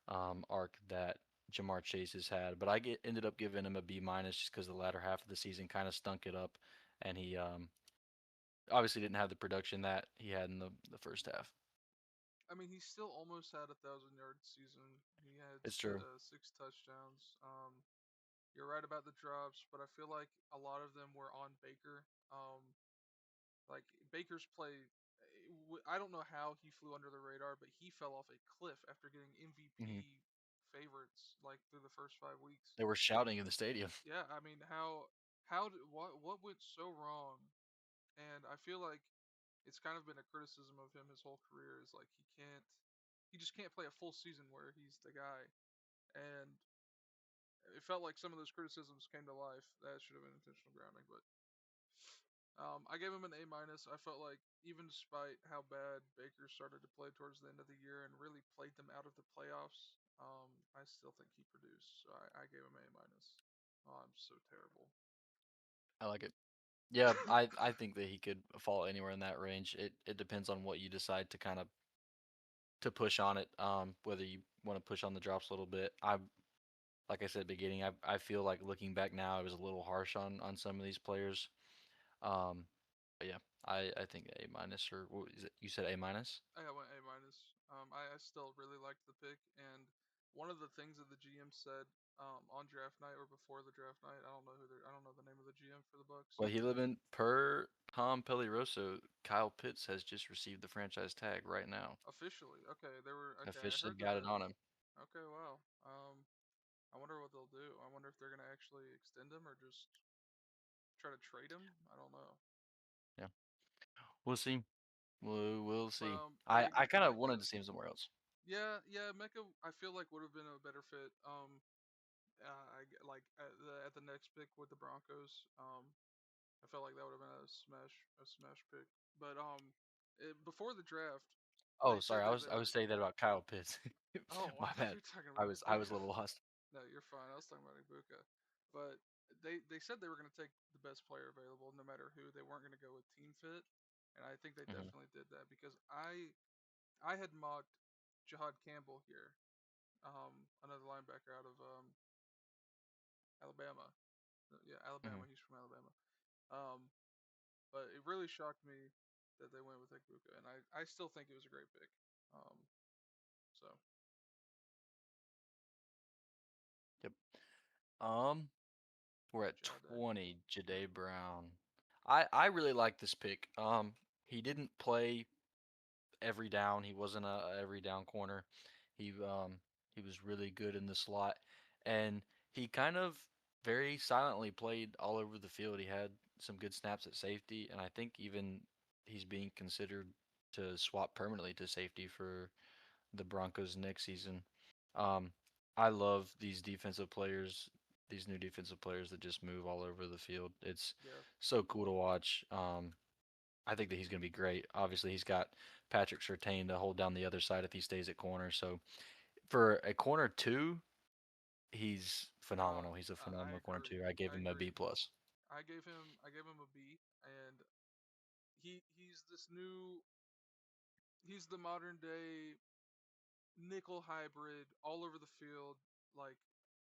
arc that Jamar Chase has had. But ended up giving him a B minus just because the latter half of the season kind of stunk it up, and he obviously didn't have the production that he had in the first half. I mean, he still almost had 1,000 yard season. He had It's true. 6 touchdowns. You're right about the drops, but I feel like a lot of them were on Baker. Like Baker's play, I don't know how he flew under the radar, but he fell off a cliff after getting Hmm. MVP favorites like through the first 5 weeks. They were shouting in the stadium. Yeah, I mean, how did what went so wrong? And I feel like it's kind of been a criticism of him his whole career is like he just can't play a full season where he's the guy. And it felt like some of those criticisms came to life. That should have been intentional grounding, but I gave him an A minus. I felt like even despite how bad Baker started to play towards the end of the year and really played them out of the playoffs, I still think he produced. So I gave him A minus. Oh, I'm so terrible. I like it. Yeah, I think that he could fall anywhere in that range. It depends on what you decide to kind of to push on it. Whether you want to push on the drops a little bit. Like I said at the beginning, I feel like looking back now, I was a little harsh on some of these players. Um, but yeah, I think A minus or what is it? You said A minus? I went A minus. I still really liked the pick, and one of the things that the GM said on draft night or before the draft night, I don't know the name of the GM for the Bucks. Well, he live in per Tom Pelleroso. Kyle Pitts has just received the franchise tag right now. Officially, okay, they were okay. I Officially heard got it that. on him. Okay, wow. I wonder what they'll do. I wonder if they're gonna actually extend him or just try to trade him. I don't know. Yeah, we'll see. We'll But see. big I kind of wanted Mecca. to see him somewhere else. Yeah, yeah, Mecca. I feel like would have been a better fit. Like at the next pick with the Broncos. I felt like that would have been a smash pick. But before the draft, they Oh, sorry. said that they I were. was saying that about Kyle Pitts. Oh, I My thought you bad. were talking about I was a Ibuka. little lost. No, you're fine. I was talking about Ibuka, but they said they were going to take the best player available, no matter who. They weren't going to go with team fit, and I think they Hmm. definitely did that because I had mocked Jahad Campbell here, another linebacker out of Alabama. Yeah, Hmm. Alabama. He's from Alabama. Um, but it really shocked me that they went with Ibuka, and I still think it was a great pick. Um, so Yep. Um, we're at Jade. 20. Jade Brown. I really like this pick. He didn't play every down. He wasn't a every down corner. He was really good in the slot, and he kind of very silently played all over the field. He had some good snaps at safety, and I think even he's being considered to swap permanently to safety for the Broncos next season. Um, I love these defensive players, these new defensive players that just move all over the field. It's Yeah, so cool to watch. I think that he's going to be great. Obviously, he's got Patrick Surtain to hold down the other side if he stays at corner. So for a corner two, he's no, phenomenal. He's a I phenomenal corner agree. two. I gave I him a agree. B plus. I gave him a B, and he's this new. He's the modern day nickel hybrid all over the field, like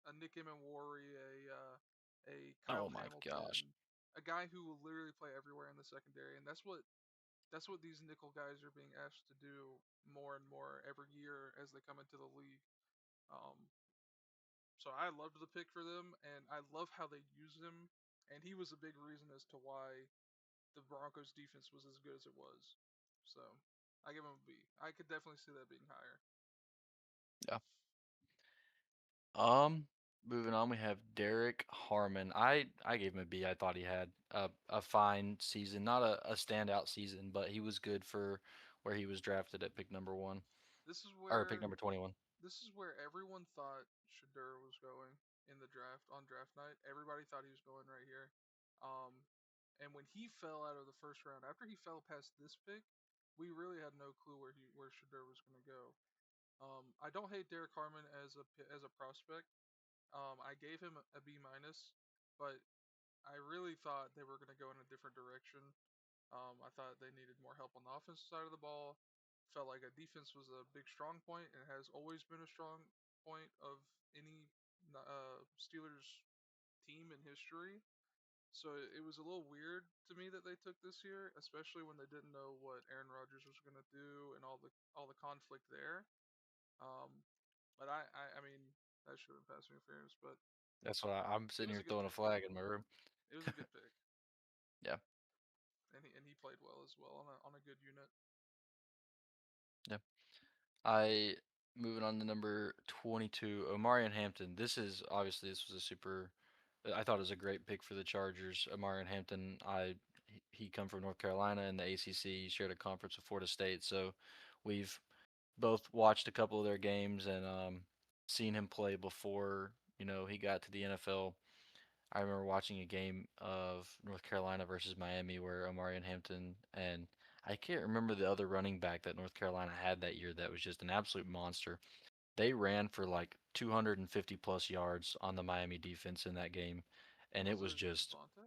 a Nick Emmanwori, a Oh Kyle my gosh, Hamilton, a guy who will literally play everywhere in the secondary, and that's what these nickel guys are being asked to do more and more every year as they come into the league. Um, so I loved the pick for them, and I love how they use him. And he was a big reason as to why the Broncos defense was as good as it was. So I give him a B. I could definitely see that being higher. yeah. Um, moving on, we have Derek Harmon. I gave him a B. I thought he had a fine season, not a standout season, but he was good for where he was drafted at pick number one This is or pick where number 21. this is where everyone thought Shadur was going in the draft on draft night. Everybody thought he was going right here. Um, and when he fell out of the first round, after he fell past this pick, we really had no clue where Shadur was going to go. I don't hate Derek Harmon as a prospect. I gave him a B minus, but I really thought they were going to go in a different direction. I thought they needed more help on the offensive side of the ball. Felt like a defense was a big strong point and has always been a strong point of any Steelers team in history. So it was a little weird to me that they took this year, especially when they didn't know what Aaron Rodgers was going to do and all the conflict there. Um, but I mean that should have been pass interference, but That's why I'm it sitting was here a good throwing a pick. flag in my room. It was a good pick, Yeah, and he played well as well on a good unit. yeah. I moving on to number 22, Omarion Hampton. This was a super. I thought it was a great pick for the Chargers. Omarion Hampton. He come from North Carolina in the ACC. He shared a conference with Florida State, so we've both watched a couple of their games and seen him play before. He got to the NFL. I remember watching a game of North Carolina versus Miami where Omarion Hampton and I can't remember the other running back that North Carolina had that year that was just an absolute monster. They ran for like 250 plus yards on the Miami defense in that game, and it Was was it just Javante?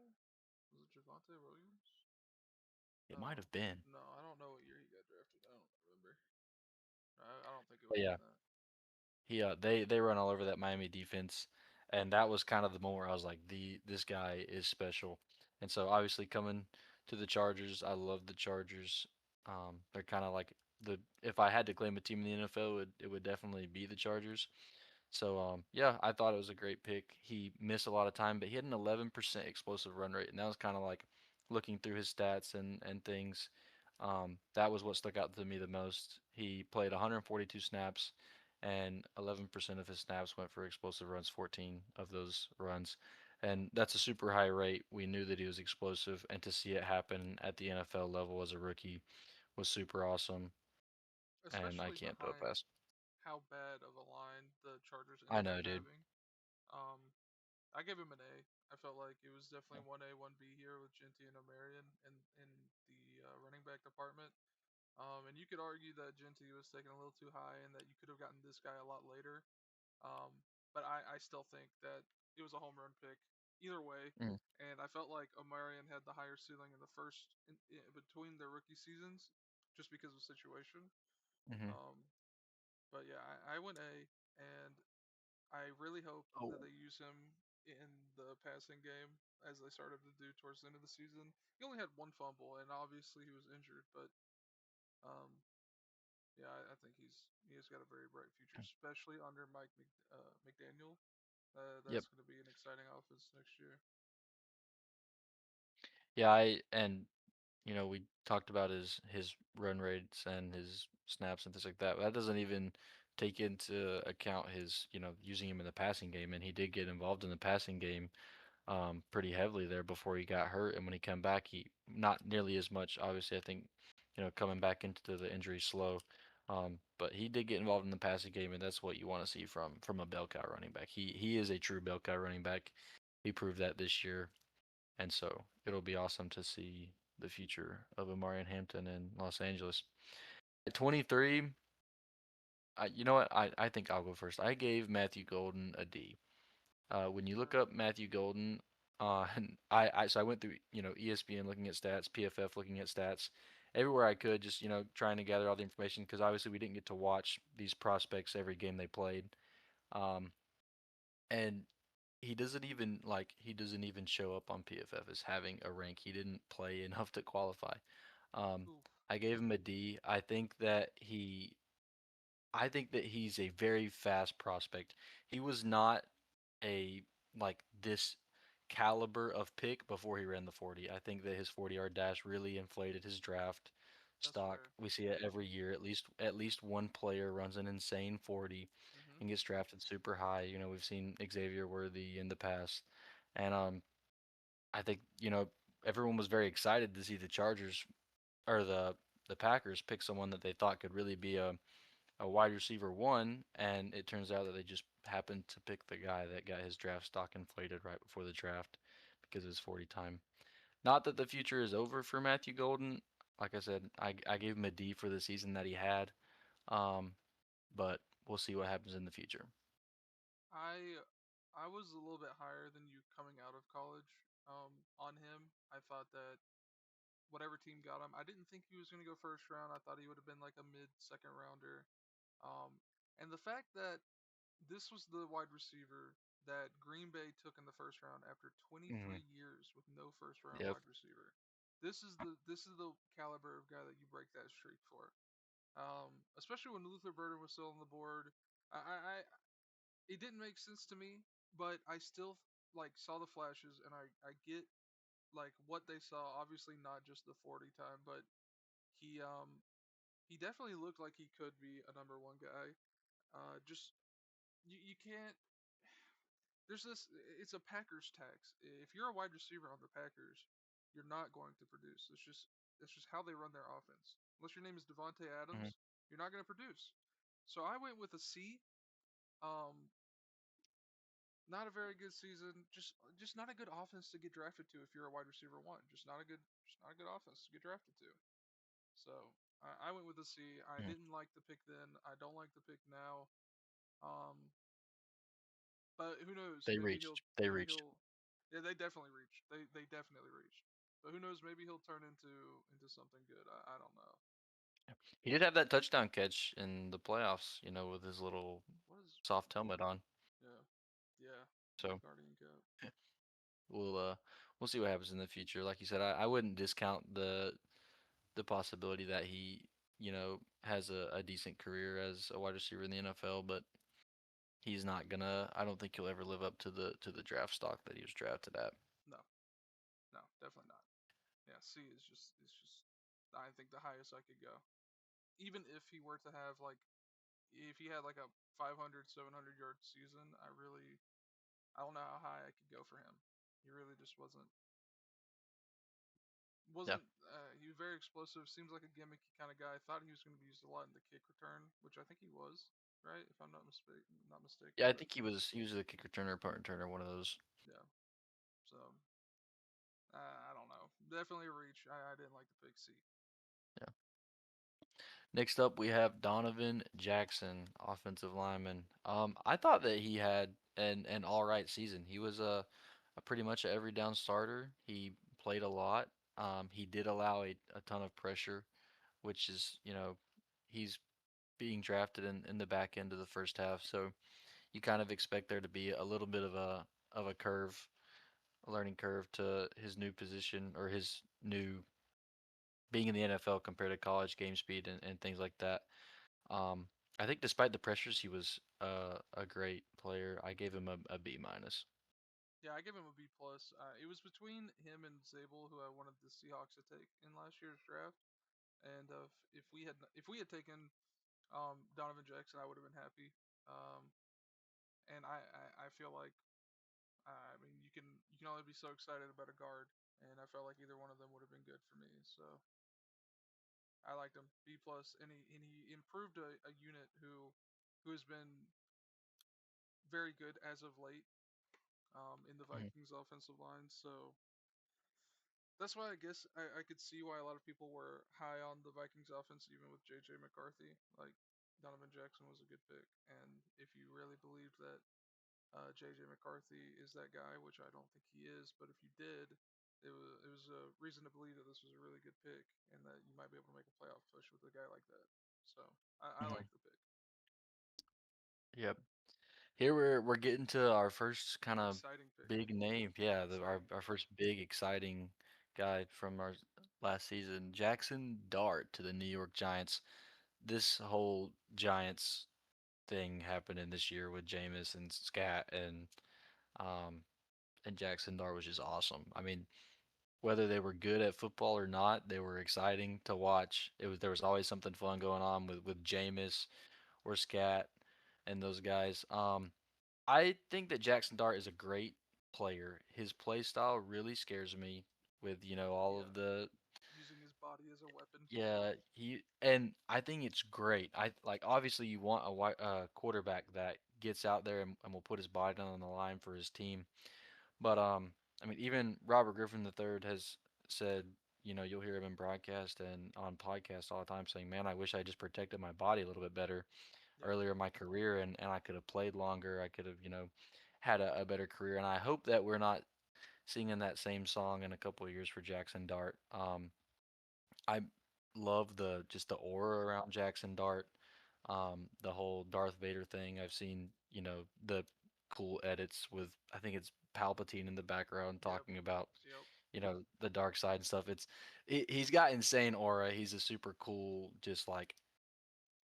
Was it Javante Williams? it might No, have been. no, I don't know what year he got drafted. I don't remember. I don't think it But was yeah, in that. they run all over that Miami defense, and that was kind of the moment where I was like, this guy is special. And so obviously coming to the Chargers, I love the Chargers. They're kind of like the if I had to claim a team in the NFL, it would definitely be the Chargers. So yeah, I thought it was a great pick. He missed a lot of time, but he had an 11% explosive run rate, and that was kind of like looking through his stats and things. That was what stuck out to me the most. He played 142 snaps, and 11% of his snaps went for explosive runs, 14 of those runs. And that's a super high rate. We knew that he was explosive, and to see it happen at the NFL level as a rookie was super awesome, and I especially can't put it behind past. how bad of a line the Chargers I ended up know, dude. having. Um, I gave him an A. I felt like it was definitely 1A, 1B here with Genty and Omarion in the running back department. And you could argue that Genty was taken a little too high and that you could have gotten this guy a lot later. But I still think that it was a home run pick either way. Mm-hmm. And I felt like Omarion had the higher ceiling in the first in between their rookie seasons, just because of situation. Mm-hmm. Um, but yeah, I went A, and I really hope that Oh. they use him in the passing game as they started to do towards the end of the season. He only had one fumble, and obviously he was injured, but um, yeah, I think he has got a very bright future, especially under McDaniel. Yep. That's going to be an exciting offense next year. Yeah, and we talked about his run rates and his snaps and things like that. That doesn't even take into account his, using him in the passing game, and he did get involved in the passing game pretty heavily there before he got hurt. And when he came back, he not nearly as much. Obviously, I think coming back into the injury slow, but he did get involved in the passing game, and that's what you want to see from a bell cow running back. He is a true bell cow running back. He proved that this year, and so it'll be awesome to see the future of Amarian Hampton in Los Angeles. At 23, you know what? I think I'll go first. I gave Matthew Golden a D. When you look Sure. up Matthew Golden, and so I went through ESPN looking at stats, PFF looking at stats, everywhere I could, just trying to gather all the information because obviously we didn't get to watch these prospects every game they played, um, and he doesn't even show up on PFF as having a rank. He didn't play enough to qualify. Um, Oof. I gave him a D. I think that he's a very fast prospect. He was not a like this caliber of pick before he ran the 40. I think that his 40-yard dash really inflated his draft That's stock. fair. We see it every year. At least one player runs an insane 40 Hmm. and gets drafted super high. We've seen Xavier Worthy in the past. And I think, everyone was very excited to see the Chargers or the Packers pick someone that they thought could really be a wide receiver one, and it turns out that they just happened to pick the guy that got his draft stock inflated right before the draft because of his 40 time. Not that the future is over for Matthew Golden. Like I said, I gave him a D for the season that he had, um, but we'll see what happens in the future. I I was a little bit higher than you coming out of college. On him, I thought that whatever team got him, I didn't think he was going to go first round. I thought he would have been like a mid second rounder. Um, and the fact that this was the wide receiver that Green Bay took in the first round after Hmm. 23 years with no first round Yep. wide receiver. This is the caliber of guy that you break that streak for. Especially when Luther Burden was still on the board. I it didn't make sense to me, but I still like saw the flashes, and I get like what they saw. Obviously, not just the 40 time, but he um he definitely looked like he could be a number one guy. Just you can't. There's this. It's a Packers tax. If you're a wide receiver on the Packers, you're not going to produce. It's just how they run their offense. Unless your name is Devonte Hmm. Adams, you're not going to produce. So I went with a C. Um, Not a very good season. Just not a good offense to get drafted to if you're a wide receiver one. Just not a good offense to get drafted to. So I went with a C. I Hmm. didn't like the pick then. I don't like the pick now. Um, but who knows? They Maybe he'll reached. They maybe reached. he'll yeah, they definitely reached. They definitely reached. But who knows? Maybe he'll turn into something good. I don't know. He did have that touchdown catch in the playoffs, with his little What is soft helmet on. yeah yeah the So Guardian Cup. we'll see what happens in the future. Like you said, I wouldn't discount the possibility that he, has a decent career as a wide receiver in the NFL, but he's not gonna. I don't think he'll ever live up to the draft stock that he was drafted at. No, no, definitely not. Yeah, C is just I think the highest I could go. Even if he were to have like if he had like a 500, 700 yard season, I don't know how high I could go for him. He really just Yeah. wasn't he was very explosive. Seems like a gimmicky kind of guy. I thought he was going to be used a lot in the kick return, which I think he was, right? If I'm not Yeah, mistaken, I but think he was a kick returner, punt returner, one of those. yeah. So I don't know. Definitely a reach. I didn't like the pick C. Yeah. Next up, we have Donovan Jackson, offensive lineman. I thought that he had an all right season. He was a pretty much a every down starter. He played a lot. He did allow a ton of pressure, which is, he's being drafted in the back end of the first half, so you kind of expect there to be a little bit of a curve, a learning curve to his new position or his new being in the NFL compared to college game speed and things like that. Um, I think despite the pressures, he was a great player. I gave him a B minus. Yeah, I give him a B plus. It was between him and Zabel, who I wanted the Seahawks to take in last year's draft. And if we had taken Donovan Jackson, I would have been happy. Um, and I feel like I mean you can only be so excited about a guard, and I felt like either one of them would have been good for me. So I liked him B plus, and he improved a unit who has been very good as of late in the Mhm. Vikings offensive line. So that's why I guess I could see why a lot of people were high on the Vikings offense, even with JJ McCarthy. Like Donovan Jackson was a good pick, and if you really believed that JJ McCarthy is that guy, which I don't think he is, but if you did, it was a reason to believe that this was a really good pick and that you might be able to make a playoff push with a guy like that. So I Mhm. like the pick. Yep. Here we're getting to our first kind of Exciting pick. big name. Yeah, our Exciting. our first big exciting guy from our last season, Jackson Dart to the New York Giants. This whole Giants thing happening this year with Jameis and Scat um and Jackson Dart was just awesome. I mean, whether they were good at football or not, they were exciting to watch. There was always something fun going on with Jameis or Scat and those guys. I think that Jackson Dart is a great player. His play style really scares me with, all Yeah. of the Using his body as a weapon. yeah, and I think it's great. I like obviously you want quarterback that gets out there and will put his body down on the line for his team. But I mean, even Robert Griffin III has said, you'll hear him in broadcast and on podcasts all the time saying, "Man, I wish I just protected my body a little bit better Yeah. earlier in my career, and I could have played longer. I could have, had a better career." And I hope that we're not singing that same song in a couple of years for Jackson Dart. I love the just the aura around Jackson Dart. The whole Darth Vader thing. I've seen, the cool edits with I think it's Palpatine in the background Yep. talking about, Yep. the dark side and stuff. He's got insane aura. He's a super cool, just like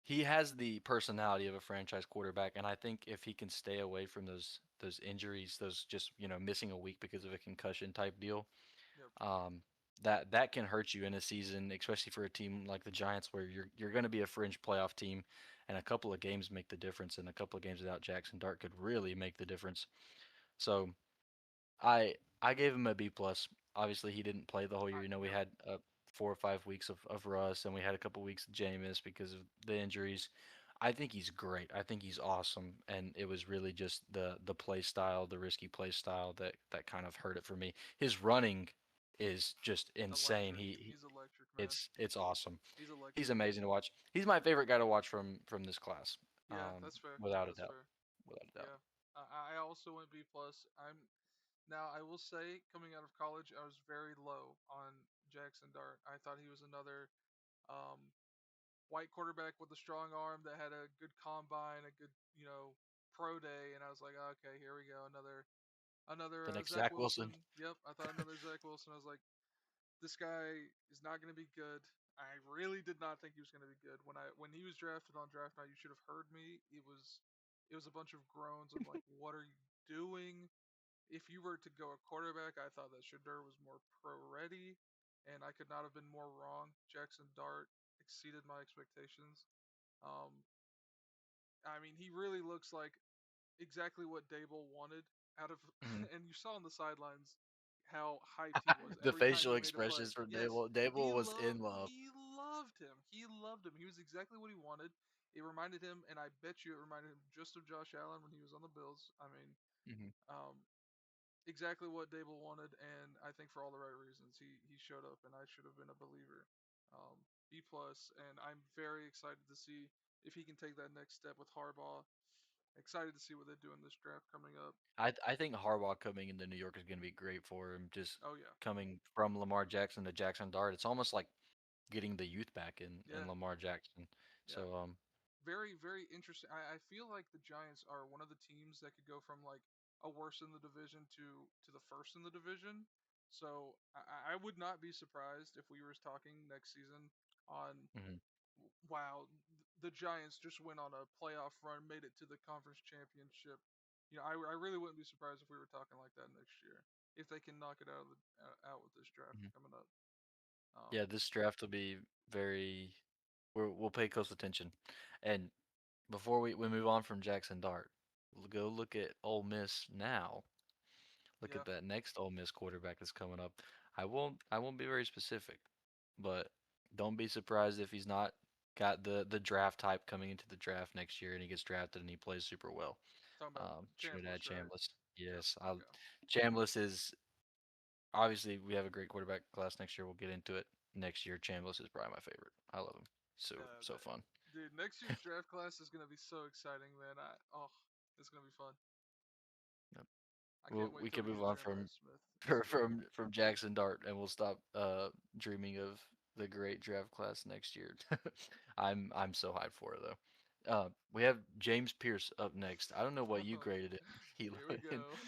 he has the personality of a franchise quarterback, and I think if he can stay away from those injuries, those just, missing a week because of a concussion type deal, Yep. um, that can hurt you in a season, especially for a team like the Giants, where you're going to be a fringe playoff team, and a couple of games make the difference, and a couple of games without Jackson Dart could really make the difference. So I gave him a B plus. Obviously, he didn't play the whole year. We Yep. had 4 or 5 weeks of Russ, and we had a couple weeks of Jameis because of the injuries. I think he's great. I think he's awesome, and it was really just the play style, the risky play style that kind of hurt it for me. His running is just insane. Electric. He He's electric, man. it's awesome. He's He's electric. amazing to watch. He's my favorite guy to watch from this class, Yeah, that's fair. without a That's doubt, fair. without a doubt. Yeah. I also went B plus. Now I will say coming out of college, I was very low on Jackson Dart. I thought he was another um, white quarterback with a strong arm that had a good combine, a good pro day, and I was like, okay, here we go, another The next Zach Zach Wilson. Wilson. Yep, I thought another Zach Wilson. I was like, this guy is not going to be good. I really did not think he was going to be good when he was drafted on draft night. You should have heard me. It was a bunch of groans of like, what are you doing? If you were to go a quarterback, I thought that Shadur was more pro ready, and I could not have been more wrong. Jackson Dart exceeded my expectations. Um, I mean, he really looks like exactly what Dable wanted out of, Mhm. and you saw on the sidelines how hyped he was The every time facial he made a play. expressions from Yes, Dable. Dable was in love. he loved him. He loved him. He was exactly what he wanted. It reminded him, and I bet you it reminded him just of Josh Allen when he was on the Bills. I mean, Mhm. um, exactly what Dable wanted, and I think for all the right reasons, he showed up, and I should have been a believer. B plus, and I'm very excited to see if he can take that next step with Harbaugh. Excited to see what they do in this draft coming up. I think Harbaugh coming into New York is going to be great for him. Just Oh yeah, coming from Lamar Jackson to Jackson Dart, it's almost like getting the youth back in yeah, Lamar Jackson. yeah. So Very very interesting. I feel like the Giants are one of the teams that could go from like a worst in the division to the first in the division. So I would not be surprised if we were talking next season on mhm. wow, the Giants just went on a playoff run, made it to the conference championship. I really wouldn't be surprised if we were talking like that next year if they can knock it out with this draft Mhm. coming up. Yeah, Um, this draft will be very. We'll pay close attention. And before we move on from Jackson Dart, we'll go look at Ole Miss now. Look yeah, at that next Ole Miss quarterback that's coming up. I won't be very specific, but don't be surprised if he's not got the draft type coming into the draft next year and he gets drafted and he plays super well. talking about Trinidad Chambliss, right? Chambliss. Yep. Yes, Okay. Chambliss is obviously we have a great quarterback class next year. We'll get into it next year. Chambliss is probably my favorite. I love him. So Yeah, so fun. dude. Next year's draft class is gonna be so exciting, man. It's gonna be fun. Yep. I Well, can't wait we till can we move get on Jeremiah from Smith instead of him. from Jackson Dart, and we'll stop dreaming of the great draft class next year. I'm so hyped for it though. We have James Pierce up next. I don't know what you graded him, Here we Hilo, and go.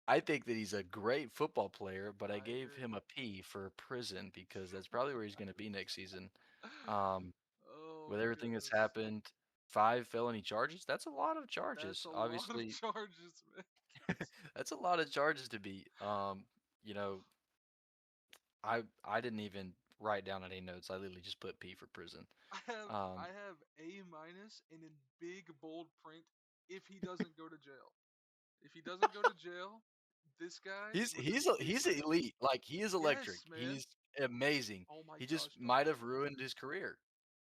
I think that he's a great football player, but I I gave agree. him a P for prison because that's probably where he's going to be next season. Um, Oh with my everything that's goodness. happened, 5 felony charges. That's a lot of That's charges. a lot of Obviously, charges, man. that's a lot of charges to beat. You know, I didn't even write down any notes. I literally just put P for prison. I Um, have A minus and in big bold print if he doesn't go to jail. If he doesn't go to jail, this guy he's was a he's big he's man. elite. Like he is Yes, electric. man. He's amazing. Oh my He just gosh, don't might get have me wrong. ruined his career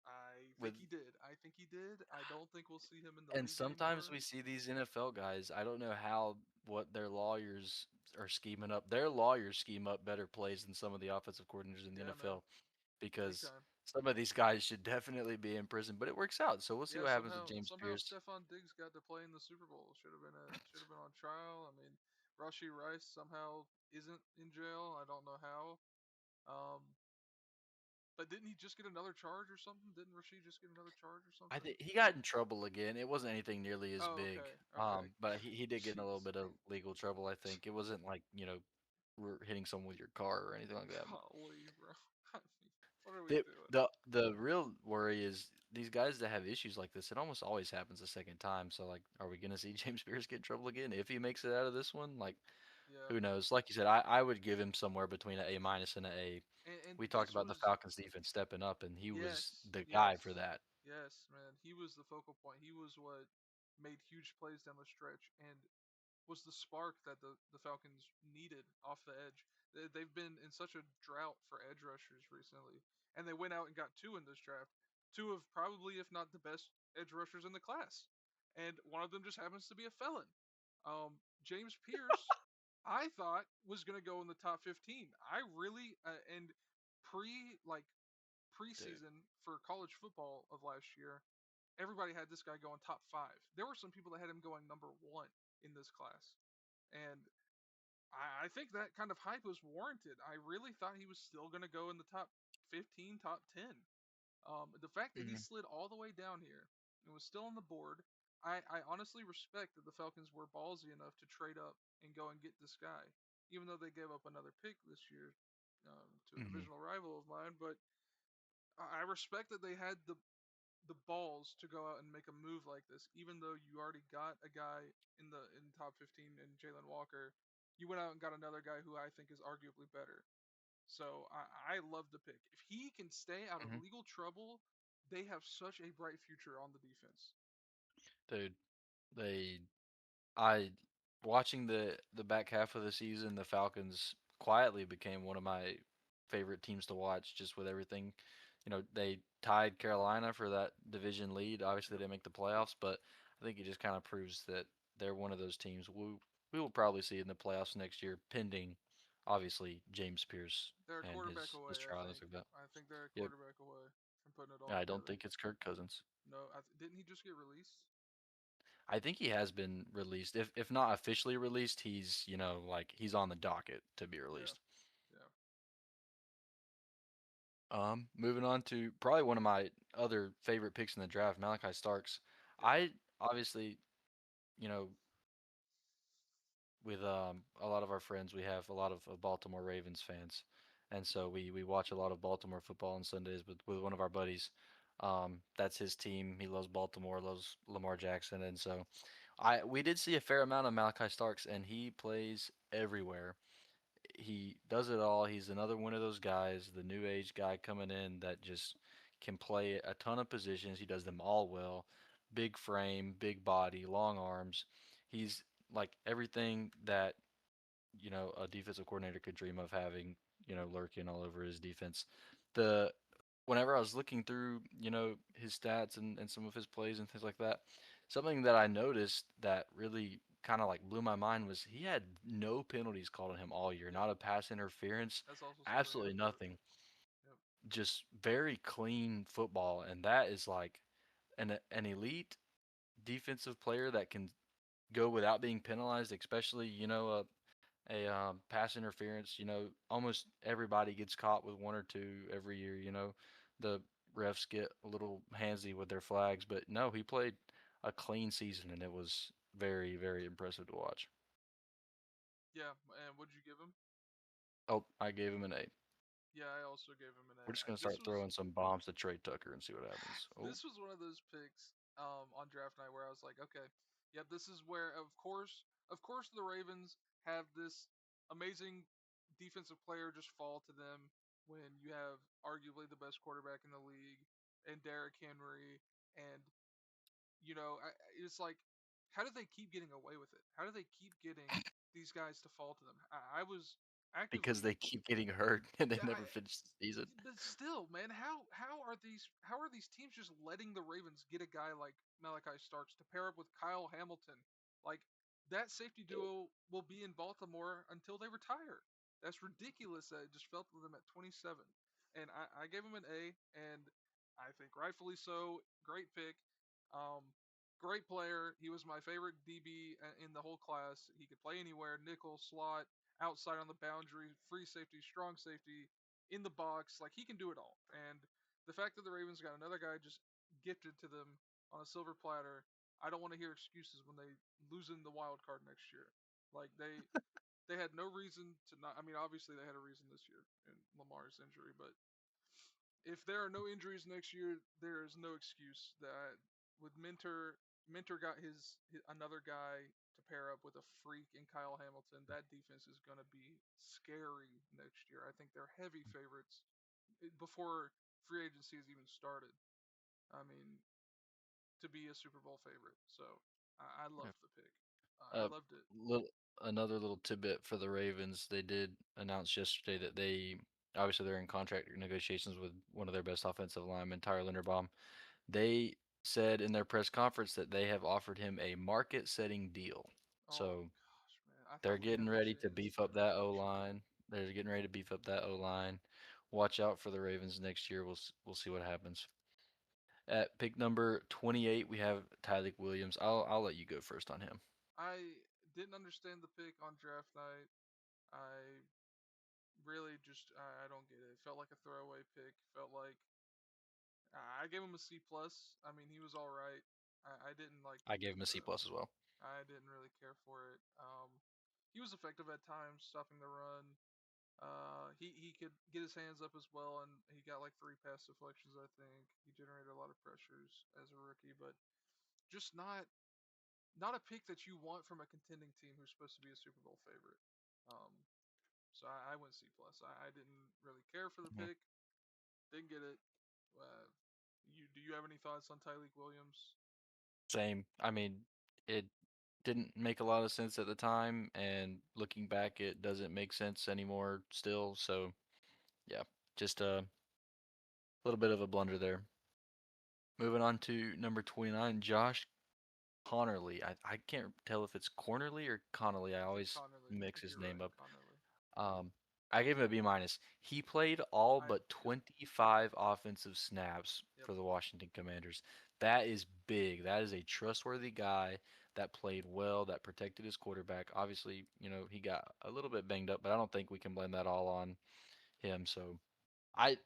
I think with. he did. I think he did. I don't think we'll see him in the And league sometimes anymore. we see these NFL guys. I don't know how what their lawyers are scheming up. Their lawyers scheme up better plays than some of the offensive coordinators in the Yeah, man. NFL Big because time. some of these guys should definitely be in prison. But it works out. So we'll see Yeah, what happens with James somehow Pierce. Stephon Diggs got to play in the Super Bowl. Should have been on trial. I mean, Rashi Rice somehow isn't in jail. I don't know how. Um, but didn't he just get another charge or something? Didn't Rashid just get another charge or I something? think he got in trouble again. It wasn't anything nearly as Oh, big. okay, okay. But he did get in a little Jeez. bit of legal trouble. I think it wasn't like hitting someone with your car or anything like that. Golly, bro. I mean, what are we The doing? the real worry is these guys that have issues like this. It almost always happens a second time. So like, are we gonna see James Spears get in trouble again if he makes it out of this one? Like, Yeah. who knows? Like you said, I would give him somewhere between an A minus and an A. And We talked this about the was Falcons defense stepping up, and he was yes, the guy for yes, that. yes, man. He was the focal point. He was what made huge plays down the stretch and was the spark that the Falcons needed off the edge. They've been in such a drought for edge rushers recently, and they went out and got two in this draft. Two of probably, if not the best edge rushers in the class, and one of them just happens to be a felon. James Pierce, I thought was going to go in the top 15. I really and pre like Dude. preseason for college football of last year, everybody had this guy going top five. There were some people that had him going number one in this class. And I think that kind of hype was warranted. I really thought he was still going to go in the top 15, top 10. The fact that he Mhm. slid all the way down here and was still on the board, I honestly respect that the Falcons were ballsy enough to trade up and go and get this guy, even though they gave up another pick this year to a Mhm. divisional rival of mine. But I respect that they had the balls to go out and make a move like this, even though you already got a guy in top 15 in Jalen Walker. You went out and got another guy who I think is arguably better. So I love the pick. If he can stay out of Mhm. legal trouble, they have such a bright future on the defense. Dude, they I watching the back half of the season, the Falcons quietly became one of my favorite teams to watch just with everything. You know, they tied Carolina for that division lead. Obviously, they Yep. didn't make the playoffs, but I think it just kind of proves that they're one of those teams we will probably see in the playoffs next year, pending obviously James Pierce They're a and quarterback his away, I trial and think. things like that. I think they're a Yep. quarterback away from putting it all I don't together. think it's Kirk Cousins. No, didn't he just get released? I think he has been released. If not officially released, he's, like he's on the docket to be Yeah, released. yeah, Moving on to probably one of my other favorite picks in the draft, Malachi Starks. yeah. I obviously, you know, with a lot of our friends, we have a lot of Baltimore Ravens fans, and so we watch a lot of Baltimore football on Sundays with one of our buddies. That's his team. He loves Baltimore, loves Lamar Jackson, and so we did see a fair amount of Malachi Starks, and he plays everywhere. He does it all. He's another one of those guys, the new age guy coming in that just can play a ton of positions. He does them all well. Big frame, big body, long arms. He's like everything that, a defensive coordinator could dream of having, lurking all over his defense. The Whenever I was looking through, his stats and some of his plays and things like that, something that I noticed that really kind of like blew my mind was he had no penalties called on him all year, Yep. not a pass interference, That's also something absolutely I've noticed. nothing. Yep. Just very clean football, and that is like an elite defensive player that can go without being penalized, especially, a pass interference. Almost everybody gets caught with one or two every year. The refs get a little handsy with their flags, but no, he played a clean season, and it was very, very impressive to watch. Yeah, and what'd you give him? Oh, I gave him an A. Yeah, I also gave him an A. We're just gonna This start was throwing some bombs to Trey Tucker and see what happens. Oh, this was one of those picks on draft night where I was like, okay, yep, this is where of course the Ravens have this amazing defensive player just fall to them when you have arguably the best quarterback in the league and Derrick Henry and it's like, how do they keep getting away with it? How do they keep getting these guys to fall to them? I was because actively, they keep getting hurt and they yeah, never finish the season. but still, man, how are these teams just letting the Ravens get a guy like Malachi Starks to pair up with Kyle Hamilton? Like that safety duo will be in Baltimore until they retire. That's ridiculous that it just fell to them at 27. And I gave him an A, and I think rightfully so. Great pick. Um, Great player. He was my favorite DB in the whole class. He could play anywhere, nickel, slot, outside on the boundary, free safety, strong safety, in the box. Like he can do it all. And the fact that the Ravens got another guy just gifted to them on a silver platter, I don't want to hear excuses when they lose in the wild card next year. Like they had no reason to not. I mean, obviously they had a reason this year in Lamar's injury, but if there are no injuries next year, there is no excuse that with Minter got his another guy to pair up with a freak in Kyle Hamilton. That defense is going to be scary next year. I think they're heavy favorites before free agency has even started. I mean, to be a Super Bowl favorite. So I Yeah. loved the pick. I Uh, loved it. little Another little tidbit for the Ravens. They did announce yesterday that they obviously they're in contract negotiations with one of their best offensive linemen, Tyler Linderbaum. They said in their press conference that they have offered him a market-setting deal. Oh So gosh, man! I they're thought we getting had a ready to chance beef up that with O Trey. line. They're getting ready to beef up that O line. Watch out for the Ravens next year. We'll see what happens. At pick number 28, we have Tyleik Williams. I'll let you go first on him. I didn't understand the pick on draft night. I really just I don't get it. It felt like a throwaway pick. Felt like I gave him a C plus. I mean, he was all right. I didn't like. I gave him a C plus as well. I didn't really care for it. He was effective at times, stopping the run. He could get his hands up as well, and he got like three pass deflections. I think he generated a lot of pressures as a rookie, but just not a pick that you want from a contending team who's supposed to be a Super Bowl favorite. Um, so I went C plus. I didn't really care for the Mhm. pick. Didn't get it. Uh, do you have any thoughts on Tyleek Williams? Same. I mean, it didn't make a lot of sense at the time, and looking back, it doesn't make sense anymore still. So, yeah, just a little bit of a blunder there. Moving on to number 29, Josh Connerly. I can't tell if it's Cornerly or Connolly. I I think always Connerly. I mix think his you're name right, up. Connerly. Um, I gave him a B minus. He played all I but Yep, 25 offensive snaps yep. for the Washington Commanders. That is big. That is a trustworthy guy that played well, that protected his quarterback. Obviously, he got a little bit banged up, but I don't think we can blame that all on him. So I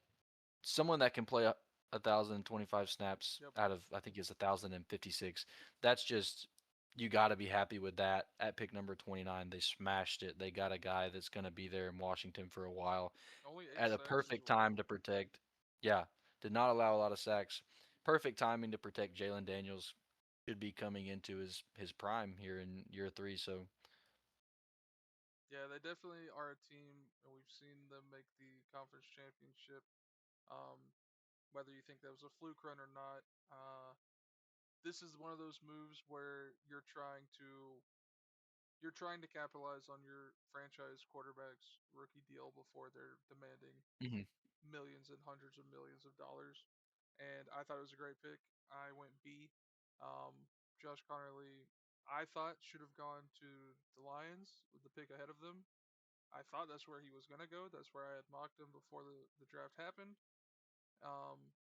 someone that can play 1,025 snaps Yep. out of I think it's 1,056. That's just you got to be happy with that at pick number 29. They smashed it. They got a guy that's going to be there in Washington for a while Only eight at a sacks as perfect well. time to protect. Yeah, did not allow a lot of sacks. Perfect timing to protect Jalen Daniels. Should be coming into his prime here in year three. So Yeah, they definitely are a team, and we've seen them make the conference championship. Um, whether you think that was a fluke run or not, this is one of those moves where you're trying to capitalize on your franchise quarterback's rookie deal before they're demanding mhm. millions and hundreds of millions of dollars. And I thought it was a great pick. I went B. Um, Josh Connerly, I thought should have gone to the Lions with the pick ahead of them. I thought that's where he was going to go. That's where I had mocked him before the draft happened. Um,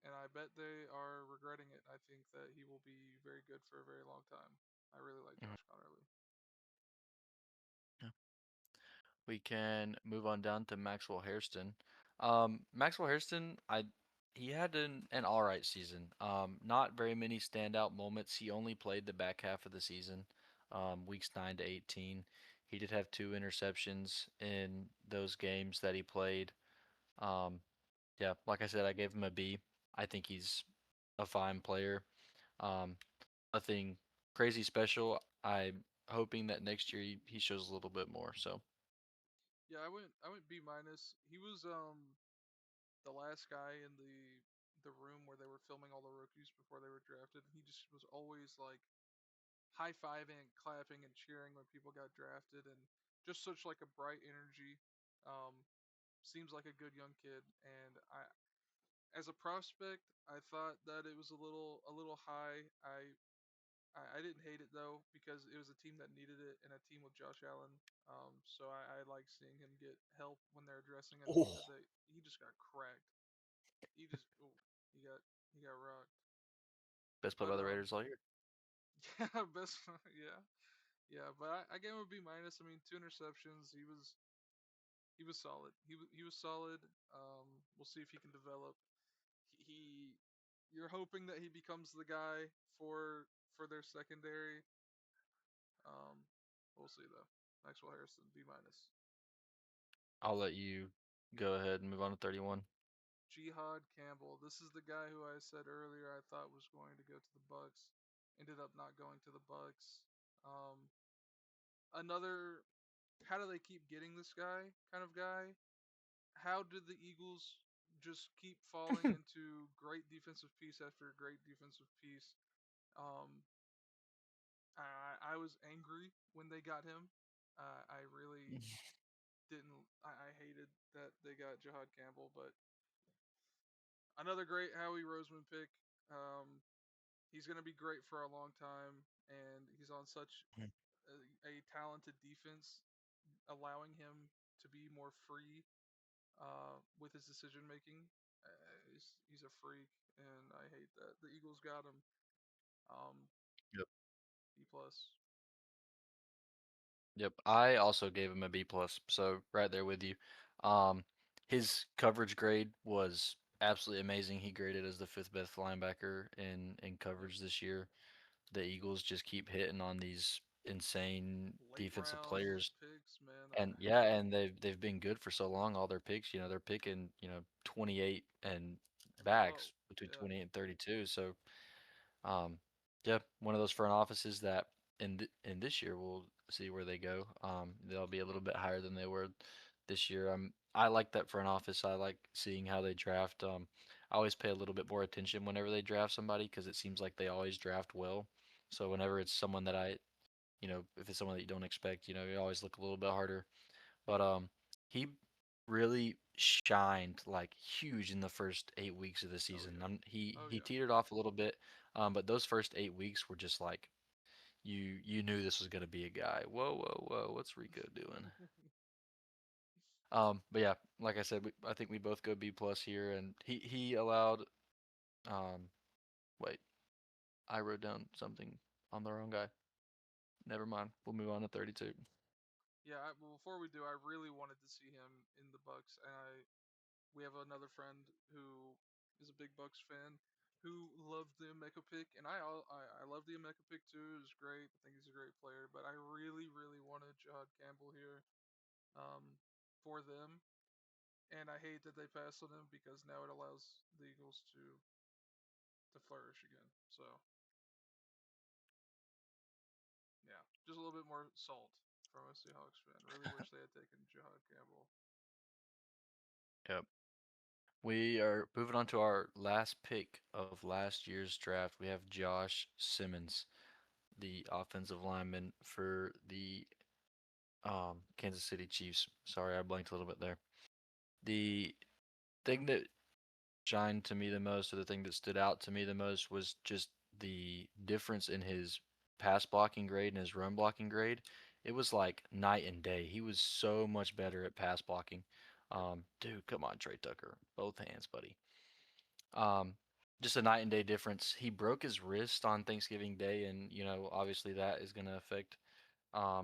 and I bet they are regretting it. I think that he will be very good for a very long time. I really like Mhm. Josh Connerly. Yeah. We can move on down to Maxwell Hairston. Maxwell Hairston, he had an all right season. Not very many standout moments. He only played the back half of the season, weeks 9 to 18. He did have two interceptions in those games that he played. Um, yeah, like I said, I gave him a B. I think he's a fine player. Um, Nothing crazy special. I'm hoping that next year he shows a little bit more. So. Yeah, I went B minus. He was the last guy in the room where they were filming all the rookies before they were drafted. He just was always like high fiving and clapping and cheering when people got drafted, and just such like a bright energy. Um, Seems like a good young kid, and as a prospect, I thought that it was a little high. I didn't hate it though because it was a team that needed it and a team with Josh Allen. So I like seeing him get help when they're addressing a need that Oh. he just got cracked. He just he got he got rocked. Best play But by the Raiders all year. yeah, best yeah, yeah. But I gave him a B minus. I mean, two interceptions. He was solid. He was solid. We'll see if he can develop. He You're hoping that he becomes the guy for their secondary. Um, we'll see though. Maxwell Harrison B minus. I'll let you go ahead and move on to 31. Jihad Campbell. This is the guy who I said earlier I thought was going to go to the Bucks. Ended up not going to the Bucks. Um, Another how do they keep getting this guy kind of guy? How did the Eagles just keep falling into great defensive piece after great defensive piece? Um, I was angry when they got him. I really didn't. I hated that they got Jihad Campbell, but another great Howie Roseman pick. Um, he's going to be great for a long time, and he's on such a talented defense, allowing him to be more free with his decision making. He's a freak, and I hate that the Eagles got him. Um, Yep. B plus. Yep. I also gave him a B plus, so right there with you. Um, his coverage grade was absolutely amazing. He graded as the fifth best linebacker in Yep. coverage this year. The Eagles just keep hitting on these insane Late defensive round players. picks, man. And yeah, and they've been good for so long. All their picks, they're picking, 28 and And below. backs between Yeah. 28 and 32. So, um, yeah, one of those front offices that in this year we'll see where they go. They'll be a little bit higher than they were this year. I like that front office. I like seeing how they draft. I always pay a little bit more attention whenever they draft somebody because it seems like they always draft well. So whenever it's someone that if it's someone that you don't expect, you always look a little bit harder. But he really shined like huge in the first 8 weeks of the Oh season. yeah. Oh He yeah. teetered off a little bit, but those first 8 weeks were just like you knew this was gonna be a guy. Whoa, whoa, whoa! What's Rico doing? But yeah, like I said, I think we both go B plus here, and he allowed. Um, wait, I wrote down something on the wrong guy. Never mind. We'll move on to 32. Yeah. Well, before we do, I really wanted to see him in the Bucks, and we have another friend who is a big Bucks fan who loved the Emeka pick, and I love the Emeka pick too. It was great. I think he's a great player, but I really wanted Jahad Campbell here um, for them, and I hate that they passed on him because now it allows the Eagles to flourish again. So yeah, just a little bit more salt from a Seahawks fan. Really wish they had taken Jahad Campbell. Yep. We are moving on to our last pick of last year's draft. We have Josh Simmons, the offensive lineman for the Kansas City Chiefs. Sorry, I blanked a little bit there. The thing that shined to me the most, or the thing that stood out to me the most, was just the difference in his pass blocking grade and his run blocking grade. It was like night and day. He was so much better at pass blocking. Yep. Dude, come on, Trey Tucker, both hands, buddy. Um, just a night and day difference. He broke his wrist on Thanksgiving Day, and obviously that is going to affect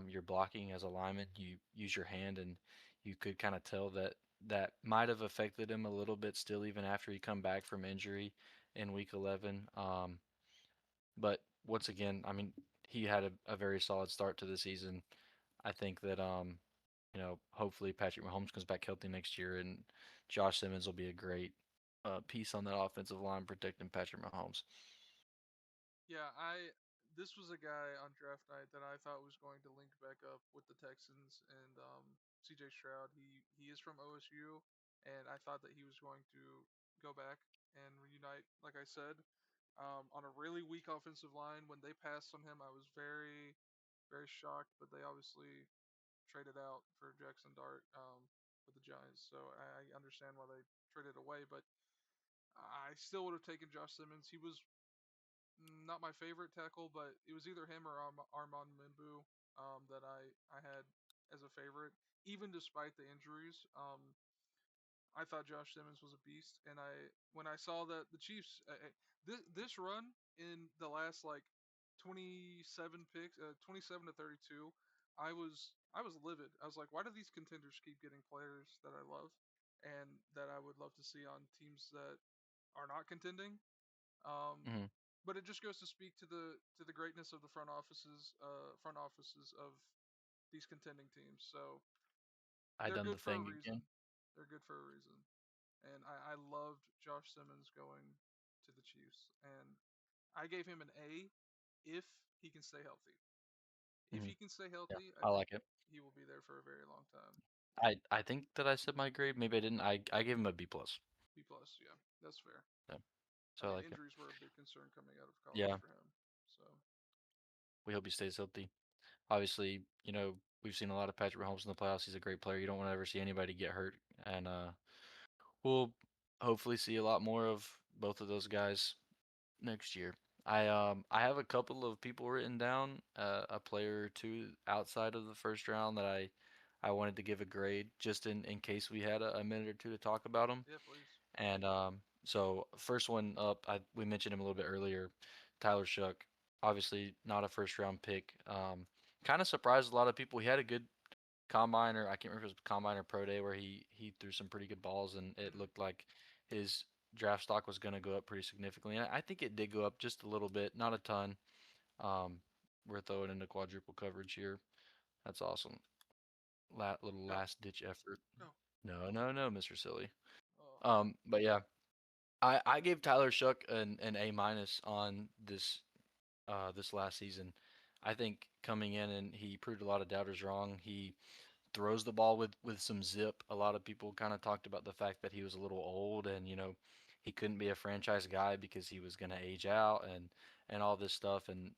your blocking as a lineman. You use your hand, and you could kind of tell that that might have affected him a little bit still, even after he come back from injury in week 11. But once again, I mean, he had a very solid start to the season. I think that hopefully Patrick Mahomes comes back healthy next year, and Josh Simmons will be a great piece on that offensive line protecting Patrick Mahomes. Yeah, I this was a guy on draft night that I thought was going to link back up with the Texans and CJ Stroud. He is from OSU, and I thought that he was going to go back and reunite, like I said, on a really weak offensive line. When they passed on him, I was very shocked, but they obviously traded out for Jackson Dart with the Giants, so I understand why they traded away, but I still would have taken Josh Simmons. He was not my favorite tackle, but it was either him or Armand Mimbu that I had as a favorite, even despite the injuries. I thought Josh Simmons was a beast, and when I saw that the Chiefs this run in the last like 27 picks, 27 to 32, I was livid. I was like, why do these contenders keep getting players that I love and that I would love to see on teams that are not contending? Um, Hmm. but it just goes to speak to the greatness of the front offices of these contending teams. So I they're done the good for a thing again. reason. They're good for a reason. And I loved Josh Simmons going to the Chiefs, and I gave him an A if he can stay healthy. If Hmm. he can stay Yeah, healthy, I I think like it. he will be there for a very long time. I think that I said my grade. Maybe I didn't. I gave him a B plus. B plus, yeah, that's fair. Yeah, I so I mean, like it. injuries were a big concern coming out of college Yeah, for him. So we hope he stays healthy. Obviously, we've seen a lot of Patrick Mahomes in the playoffs. He's a great player. You don't want to ever see anybody get hurt, and we'll hopefully see a lot more of both of those guys next year. I have a couple of people written down, a player or two outside of the first round that I wanted to give a grade just in case we had a minute or two to talk about them. yeah, please. And so first one up, we mentioned him a little bit earlier, Tyler Shook. Obviously not a first round pick. Kind of surprised a lot of people. He had a good combine, or I can't remember if it was combine or pro day, where he threw some pretty good balls, and it Hmm. looked like his draft stock was going to go up pretty significantly. And I think it did go up just a little bit, not a ton. Um, we're throwing into quadruple coverage here. That's awesome. Little Go last ditch effort. go. No, no, no, Mr. Silly. Oh, But yeah, I gave Tyler Shook an A minus on this last season. I think coming in, and he proved a lot of doubters wrong. He throws the ball with some zip. A lot of people kind of talked about the fact that he was a little old, and he couldn't be a franchise guy because he was going to age out and all this stuff. And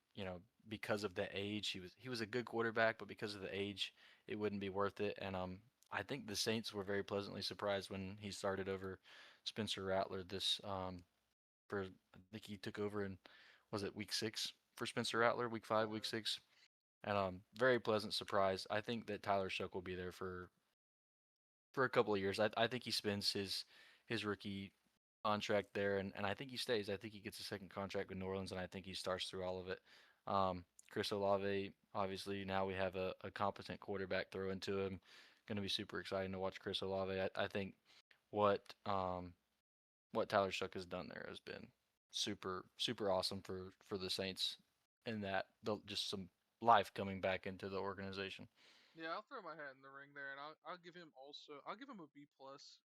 because of the age, he was a good quarterback, but because of the age, it wouldn't be worth it. And I think the Saints were very pleasantly surprised when he started over Spencer Rattler this for I think he took over in was it week 6 for Spencer Yeah, Rattler, week 5, week yeah, 6. And very pleasant surprise. I think that Tyler Shook will be there for a couple of years. I think he spends his rookie contract there, and I think he stays. I think he gets a second contract with New Orleans, and I think he starts through all of it. Chris Olave, obviously, now we have a competent quarterback throw into him. Going to be super exciting to watch Chris Olave. I think what what Tyler Shook has done there has been super awesome for the Saints, in that just some life coming back into the organization. yeah. I'll throw my hat in the ring there, and I'll give him I'll give him a B plus.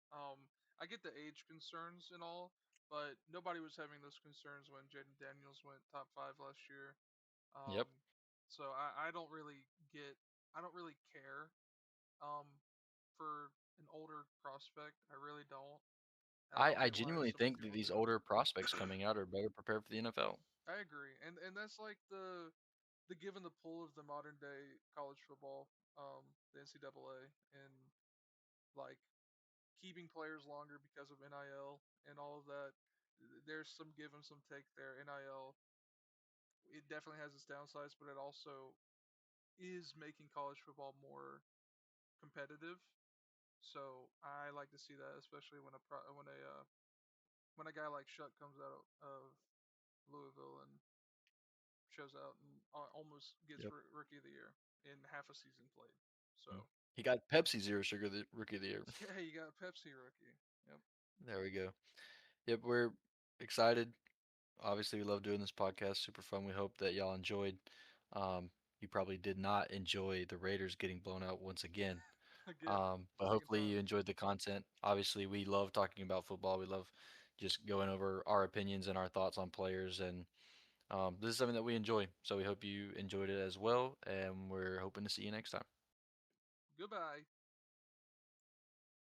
I get the age concerns and all, but nobody was having those concerns when Jaden Daniels went top 5 last year. Yep. Um, so I don't really I don't really care um for an older prospect. I really don't, and I don't I get why genuinely so many think that people these do. older prospects coming out are better prepared for the NFL. I agree, and that's like the give and the pull of the modern day college football, the NCAA, and like keeping players longer because of NIL and all of that. There's some give and some take there. NIL, it definitely has its downsides, but it also is making college football more competitive. So I like to see that, especially when a guy like Shuck comes out of Louisville and shows out and almost gets Yep. rookie of the year in half a season played. Mm. So He got Pepsi Zero Sugar the Rookie of the Year. yeah, you got a Pepsi rookie. Yep. There we go. Yep, we're excited. Obviously, we love doing this podcast. Super fun. We hope that y'all enjoyed. You probably did not enjoy the Raiders getting blown out once again. Again, But second hopefully time. you enjoyed the content. Obviously, we love talking about football. We love just going over our opinions and our thoughts on players, and this is something that we enjoy. So we hope you enjoyed it as well, and we're hoping to see you next time. Goodbye.